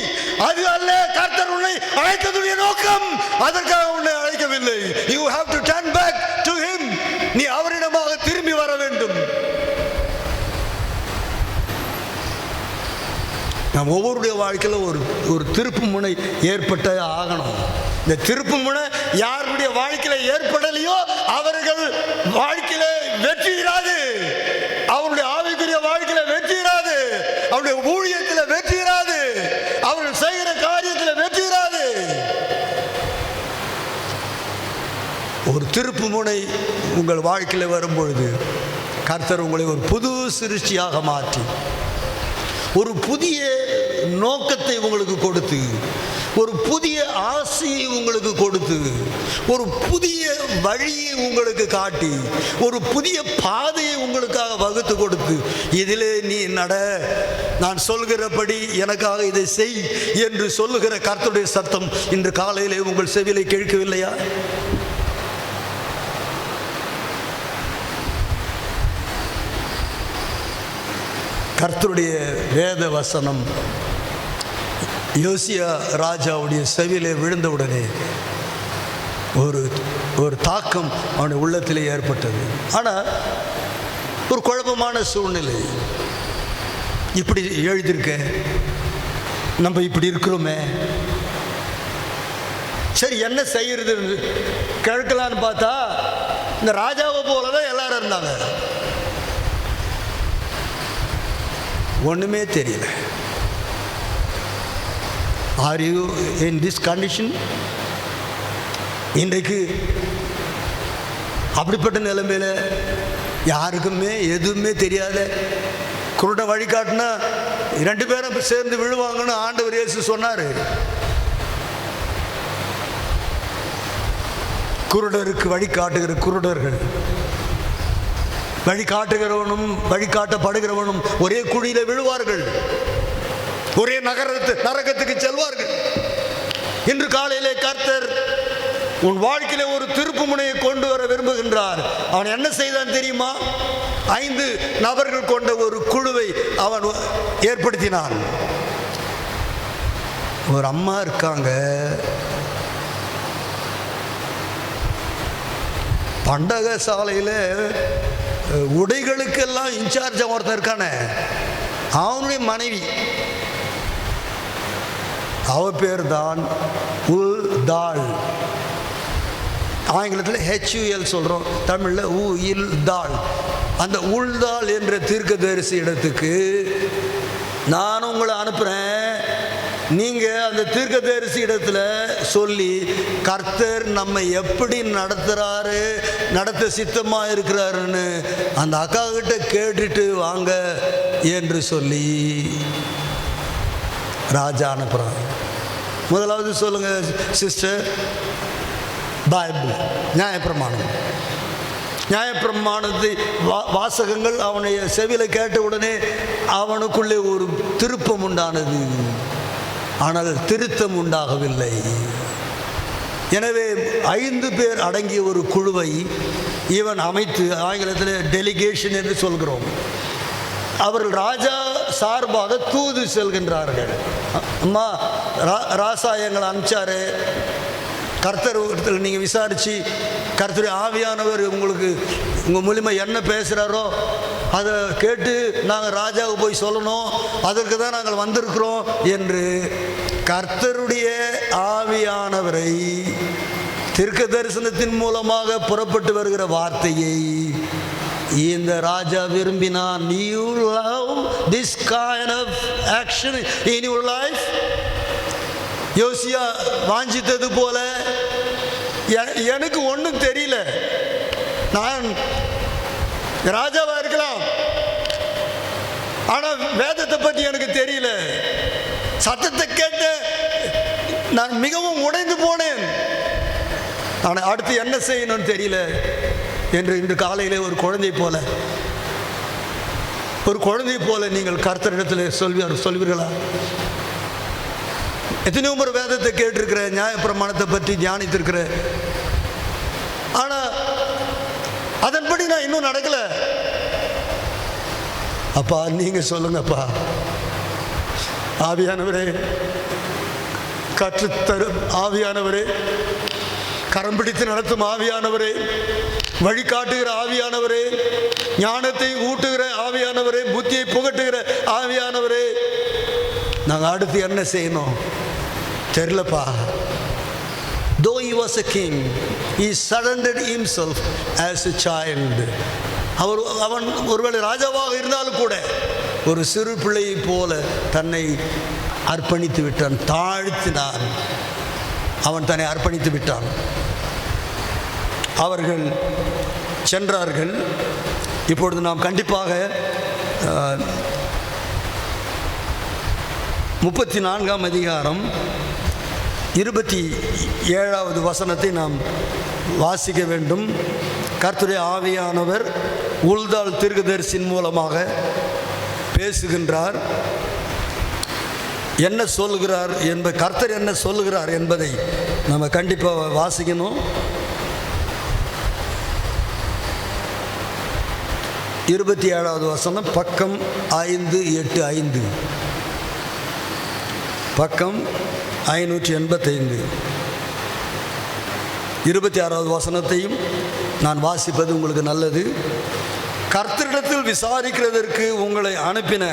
S1: அது அல்ல கர்த்தர் உன்னை அழைத்ததுடைய நோக்கம். அதற்காக உன்னை அழைக்கவில்லை. You have to turn back to him. நீ அவரிடமாக திரும்பி வர வேண்டும். நாம் ஒவ்வொருடைய வாழ்க்கையில் ஒரு திருப்பு முனை ஏற்பட்ட ஆகணும். இந்த திருப்பு முனை யாருடைய வாழ்க்கையில் ஏற்படலையோ அவர்கள் வாழ்க்கையில வெற்றி இராது. அவருடைய ஆவிக்குரிய வாழ்க்கையில வெற்றி இராது. அவருடைய ஊழியத்தில் வெற்றி இராது. அவர்கள் செய்கிற காரியத்தில் வெற்றி இராது. ஒரு திருப்பு முனை உங்கள் வாழ்க்கையில் வரும்பொழுது கர்த்தர் உங்களை ஒரு புது சிருஷ்டியாக மாற்றி ஒரு புதிய நோக்கத்தை உங்களுக்கு கொடுத்து, ஒரு புதிய ஆசையை உங்களுக்கு கொடுத்து, ஒரு புதிய வழியை உங்களுக்கு காட்டி, ஒரு புதிய பாதையை உங்களுக்காக வகுத்து கொடுத்து, இதிலே நீ நட, நான் சொல்கிறபடி எனக்காக இதை செய் என்று சொல்லுகிற கர்த்தருடைய சத்தம் இன்று காலையிலே உங்கள் செவியிலே கேட்கவில்லையா? கர்த்தருடைய வேத வசனம் யோசியா ராஜாவுடைய செவியிலே விழுந்தவுடனே ஒரு தாக்கம் அவனுடைய உள்ளத்திலே ஏற்பட்டது. ஆனால் ஒரு குழப்பமான சூழ்நிலை. இப்படி எழுதியிருக்க, நம்ம இப்படி இருக்கிறோமே, சரி என்ன செய்யறது கேட்கலான்னு பார்த்தா இந்த ராஜாவை போல தான் எல்லாரும் இருந்தாங்க. ஒன்றுமே தெரியல. Are you in this condition? இன்றைக்கு அப்படிப்பட்ட நிலைமையில் யாருக்குமே எதுவுமே தெரியாத குருட வழிகாட்டினா 2 பேரும் சேர்ந்து விழுவாங்கன்னு ஆண்டவர் இயேசு சொன்னார். குருடருக்கு வழிகாட்டுகிற குருடர்கள், வழிகாட்டுகிறவனும் வழிகாட்டப்படுகிறவனும் ஒரே குழியில விழுவார்கள், ஒரே நரகத்துக்கு செல்வார்கள். இன்று காலையிலே கர்த்தர் உன் வாழ்க்கையில ஒரு திருப்பு முனையை கொண்டு வர விரும்புகின்றார். அவன் என்ன செய்தான் தெரியுமா? 5 நபர்கள் கொண்ட ஒரு குழுவை அவன் ஏற்படுத்தினான். ஒரு அம்மா இருக்காங்க, பண்டக சாலையில் உடைகளுக்கெல்லாம் இன்சார்ஜ் ஒருத்தன் இருக்கானே, அவனுடைய மனைவி, அவ பேர் தான் உல்தாள். ஆங்கிலத்தில் HUL சொல்கிறோம், தமிழில் உல்தாள். அந்த உல்தாள் என்ற தீர்க்கதரிசி இடத்துக்கு நான் உங்களை அனுப்புகிறேன். நீங்கள் அந்த தீர்க்கதரிசி இடத்துல சொல்லி கர்த்தர் நம்ம எப்படி நடத்துகிறாரு, நடத்த சித்தமாக இருக்கிறாருன்னு அந்த அக்கா கிட்ட கேட்டுட்டு வாங்க என்று சொல்லி ராஜா அனுப்புகிறான். முதலாவது சொல்லுங்கள் சிஸ்டர், பைபிள் நியாயப்பிரமாணம். நியாயப்பிரமாணத்தை வாசகங்கள் அவனுடைய செவியில் கேட்ட உடனே அவனுக்குள்ளே ஒரு திருப்பம் உண்டானது, ஆனால் திருத்தம் உண்டாகவில்லை. எனவே 5 பேர் அடங்கிய ஒரு குழுவை இவன் அமைத்து, ஆங்கிலத்தில் டெலிகேஷன் என்று சொல்கிறோம், அவர்கள் ராஜா சார்பாக தூது செல்கின்றார்கள். அம்மா ராசா எங்களை அனுப்பிச்சாரு, கர்த்தர் நீங்கள் விசாரித்து கர்த்தர் ஆவியானவர் உங்களுக்கு உங்கள் மூலிமா என்ன பேசுகிறாரோ அதை கேட்டு நாங்கள் ராஜாவுக்கு போய் சொல்லணும், அதற்கு தான் நாங்கள் வந்திருக்கிறோம் என்று கர்த்தருடைய ஆவியானவரை தீர்க்க தரிசனத்தின் மூலமாக புறப்பட்டு வருகிற வார்த்தையை இந்த ராஜா விரும்பினான். You love this kind of action in your life? யோசியா வாஞ்சித்தது போல, எனக்கு ஒன்றும் தெரியல, நான் ராஜாவா இருக்கலாம், ஆனால் வேதத்தை பற்றி எனக்கு தெரியல, சத்தத்தை கேட்டு நான் மிகவும் உடைந்து போனேன், ஆனால் அடுத்து என்ன செய்யணும்னு தெரியல என்று இன்று காலையிலே ஒரு குழந்தை போல நீங்கள் கர்த்தரிடத்தில் சொல்வீர்களா? எத்தனையோ முறை வேதத்தை கேட்டிருக்கிற, நியாயப்பிரமாணத்தை பற்றி தியானித்திருக்கிற, ஆனால் அதன்படி நான் இன்னும் நடக்கல. அப்பா நீங்க சொல்லுங்கப்பா, ஆவியானவரே, கற்றுத்தரும் ஆவியானவரே, கரம் பிடித்து நடத்தும் ஆவியானவரே, வழிகாட்டுகிற ஆவியானவரே, ஞானத்தை ஊட்டுகிற ஆவியானவரே, புத்தியை புகட்டுகிற ஆவியானவரே, நாங்கள் அடுத்து என்ன செய்யணும் தெரியலப்பா. Though he was a king, he surrendered himself as a child. அவன் ஒருவேளை ராஜாவாக இருந்தாலும் கூட ஒரு சிறு பிள்ளையை போல தன்னை அர்ப்பணித்து விட்டான், தாழ்த்தினான், அவன் தன்னை அர்ப்பணித்து விட்டான். அவர்கள் சென்றார்கள். இப்பொழுது நாம் கண்டிப்பாக 34ஆம் அதிகாரம் 27வது வசனத்தை நாம் வாசிக்க வேண்டும். கர்த்தருடைய ஆவியானவர் உல்தால் தீர்க்கதரிசியின் மூலமாக பேசுகின்றார். என்ன சொல்கிறார் கர்த்தர் என்ன சொல்லுகிறார் என்பதை நம்ம கண்டிப்பாக வாசிக்கணும். 27வது வசனம், பக்கம் 585, பக்கம் 585. 26வது வசனத்தையும் நான் வாசிப்பது உங்களுக்கு நல்லது. கர்த்தரிடத்தில் விசாரிக்கிறதற்கு உங்களை அனுப்பின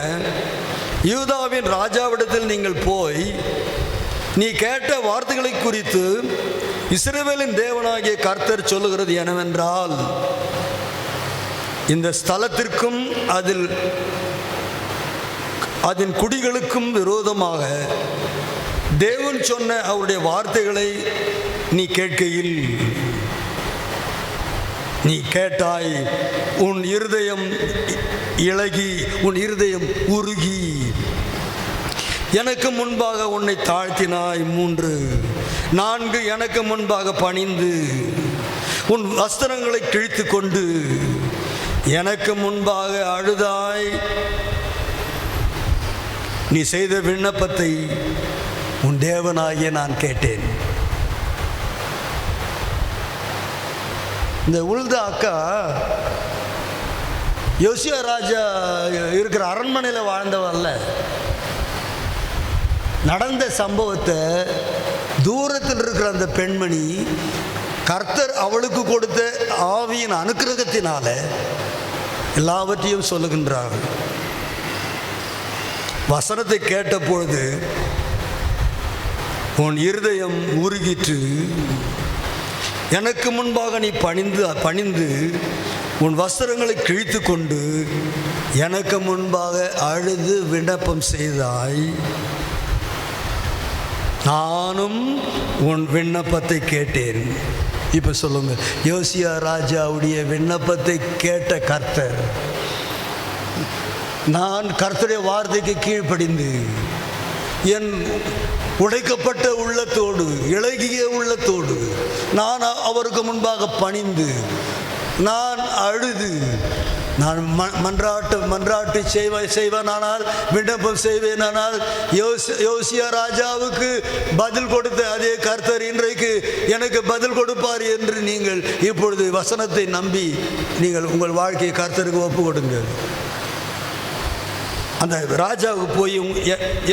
S1: யூதாவின் ராஜாவிடத்தில் நீங்கள் போய், நீ கேட்ட வார்த்தைகளை குறித்து இஸ்ரவேலின் தேவனாகிய கர்த்தர் சொல்லுகிறது என்னவென்றால், இந்த ஸ்தலத்திற்கும் அதன் குடிகளுக்கும் விரோதமாக தேவன் சொன்ன அவருடைய வார்த்தைகளை நீ கேட்கையில், நீ கேட்டாய், உன் இருதயம் இளகி, உன் இருதயம் உருகி, எனக்கு முன்பாக உன்னை தாழ்த்தினாய். 3, 4 எனக்கு முன்பாக பணிந்து உன் வஸ்திரங்களை கிழித்து கொண்டு எனக்கு முன்பாக அழுதாய். நீ செய்த விண்ணப்பத்தை உன் தேவனாகிய நான் கேட்டேன். இந்த உல்தா அக்கா யோசியா ராஜா இருக்கிற அரண்மனையில் வாழ்ந்தவல்ல. நடந்த சம்பவத்தை தூரத்தில் இருக்கிற அந்த பெண்மணி கர்த்தர் அவளுக்கு கொடுத்த ஆவியின் அனுக்கிரகத்தினால எல்லாவற்றையும் சொல்லுகின்றார்கள். வசனத்தை கேட்ட பொழுது உன் இருதயம் உருகிற்று, எனக்கு முன்பாக நீ பணிந்து உன் வஸ்திரங்களை கிழித்து கொண்டு எனக்கு முன்பாக அழுது விண்ணப்பம் செய்தாய். நானும் உன் விண்ணப்பத்தை கேட்டேன். இப்போ சொல்லுங்க, யோசியா ராஜாவுடைய விண்ணப்பத்தை கேட்ட கர்த்தர், நான் கர்த்தருடைய வார்த்தைக்கு கீழ்ப்படிந்து என் உடைக்கப்பட்ட உள்ளத்தோடு, இளகிய உள்ளத்தோடு நான் அவருக்கு முன்பாக பணிந்து நான் அழுது, நான் மன்றாட்டு செய்வேனானால், விண்ணப்பம் செய்வேனானால், யோசியா ராஜாவுக்கு பதில் கொடுத்த அதே கர்த்தர் இன்றைக்கு எனக்கு பதில் கொடுப்பார் என்று நீங்கள் இப்பொழுது வசனத்தை நம்பி நீங்கள் உங்கள் வாழ்க்கையை கர்த்தருக்கு ஒப்பு கொடுங்கள். அந்த ராஜாவுக்கு போய்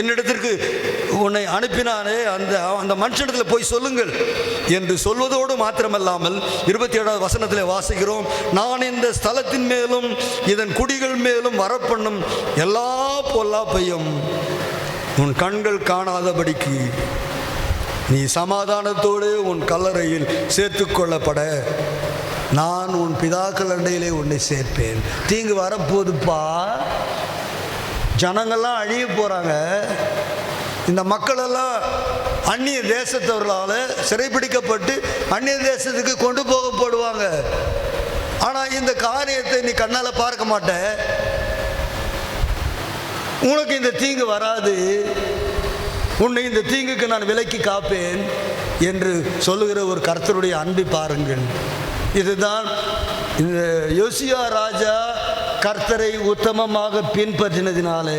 S1: என்னிடத்திற்கு உன்னை அனுப்பினானே அந்த மனுஷனிடத்தில் போய் சொல்லுங்கள் என்று சொல்வதோடு மாத்திரமல்லாமல் 27வது வசனத்தில் வாசிக்கிறோம், நான் இந்த ஸ்தலத்தின் மேலும் இதன் குடிகள் மேலும் வரப்பண்ணும் எல்லா பொல்லாப்பையும் உன் கண்கள் காணாதபடிக்கு நீ சமாதானத்தோடு உன் கல்லறையில் சேர்த்து கொள்ளப்பட நான் உன் பிதாக்கள் அண்டையிலே உன்னை சேர்ப்பேன். தீங்கு வரப்போதுப்பா, ஜனங்கள்லாம் அழிய போகிறாங்க. இந்த மக்களெல்லாம் அந்நிய தேசத்தவர்களால் சிறைப்பிடிக்கப்பட்டு அந்நிய தேசத்துக்கு கொண்டு போகப்படுவாங்க. ஆனால் இந்த காரியத்தை நீ கண்ணால் பார்க்க மாட்ட, உனக்கு இந்த தீங்கு வராது, உன்னை இந்த தீங்குக்கு நான் விலக்கி காப்பேன் என்று சொல்லுகிற ஒரு கர்த்தருடைய அன்பை பாருங்கள். இதுதான் இந்த யோசியா ராஜா கர்த்தரை உத்தமமாக பின்பற்றினதினாலே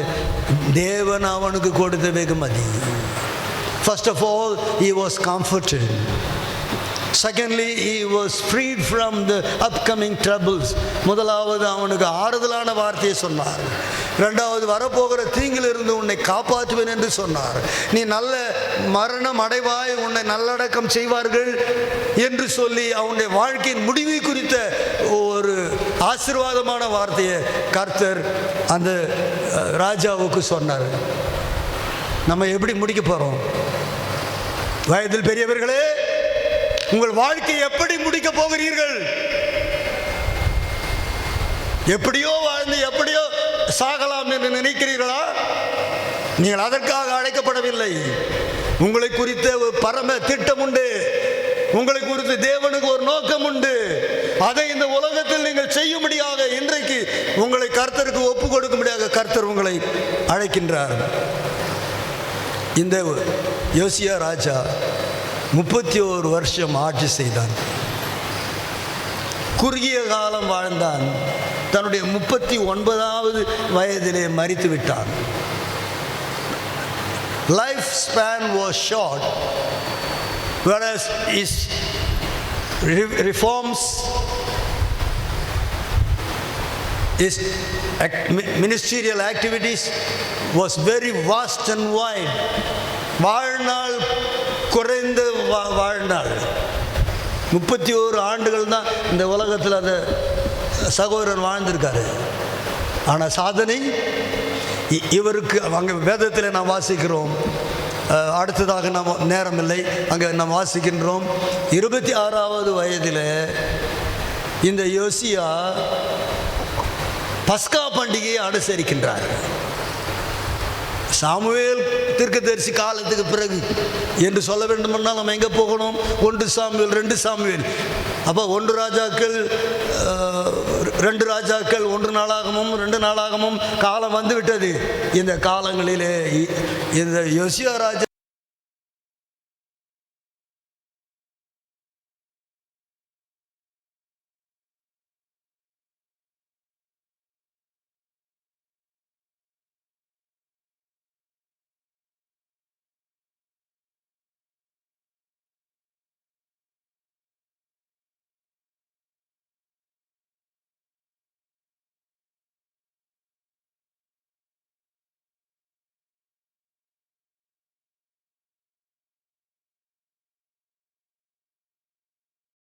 S1: தேவன் அவனுக்கு கொடுத்த வெகுமதி. First of all, he was comforted. Secondly, he was freed from the upcoming troubles. முதலாவது அவனுக்கு ஆறுதலான வார்த்தையை சொன்னார். இரண்டாவது, வரப்போகிற தீங்கிலிருந்து உன்னை காப்பாற்றுவேன் என்று சொன்னார். நீ நல்ல மரணம் அடைவாய், உன்னை நல்லடக்கம் செய்வார்கள் என்று சொல்லி அவனுடைய வாழ்க்கையின் முடிவை குறித்த ஒரு ஆசீர்வாதமான வார்த்தையை கர்த்தர் அந்த ராஜாவுக்கு சொன்னார். நம்ம எப்படி முடிக்க போகிறோம்? வயதில் பெரியவர்களே, உங்கள் வாழ்க்கையை எப்படி முடிக்க போகிறீர்கள்? எப்படியோ வாழ்ந்து எப்படியோ சாகலாம் என்று நினைக்கிறீர்களா? நீங்கள் அதற்காக அழைக்கப்படவில்லை. உங்களை குறித்த ஒரு பரம திட்டம் உண்டு. உங்களை குறித்து தேவனுக்கு ஒரு நோக்கம் உண்டு. அதை இந்த உலகத்தில் நீங்கள் செய்யும்படியாக இன்றைக்கு உங்களை கர்த்தருக்கு ஒப்பு கொடுக்கும்படியாக கர்த்தர் உங்களை அழைக்கின்றார். இந்த யோசியா ராஜா 31 வருஷம் ஆட்சி செய்தான். குறுகிய காலம் வாழ்ந்தான். தன்னுடைய 39வது வயதிலே மரித்து விட்டான். Life span was short, whereas his reforms, his ministerial activities was very vast and wide. வாழ்நாள் குறைந்த வாழ்நாள் 31 ஆண்டுகள் தான் இந்த உலகத்தில் அந்த சகோதரர் வாழ்ந்திருக்காரு. ஆனால் சாதனை இவருக்கு அங்கே வேதத்தில் நாம் வாசிக்கிறோம். அடுத்ததாக நாம் நேரம் இல்லை, அங்கே நாம் வாசிக்கின்றோம் 26வது வயதில் இந்த யோசியா பஸ்கா பண்டிகையை அனுசரிக்கின்றார். சாமுவேல் தீர்க்கதரிசி காலத்துக்கு பிறகு என்று சொல்ல வேண்டுமென்றால் நம்ம எங்கே போகணும்? 1 சாமுவேல் 2 சாமுவேல். அப்போ 1 ராஜாக்கள் 2 ராஜாக்கள் 1 நாளாகமும் 2 நாளாகமும் காலம் வந்து விட்டது. இந்த காலங்களிலே இந்த யோசியா ராஜா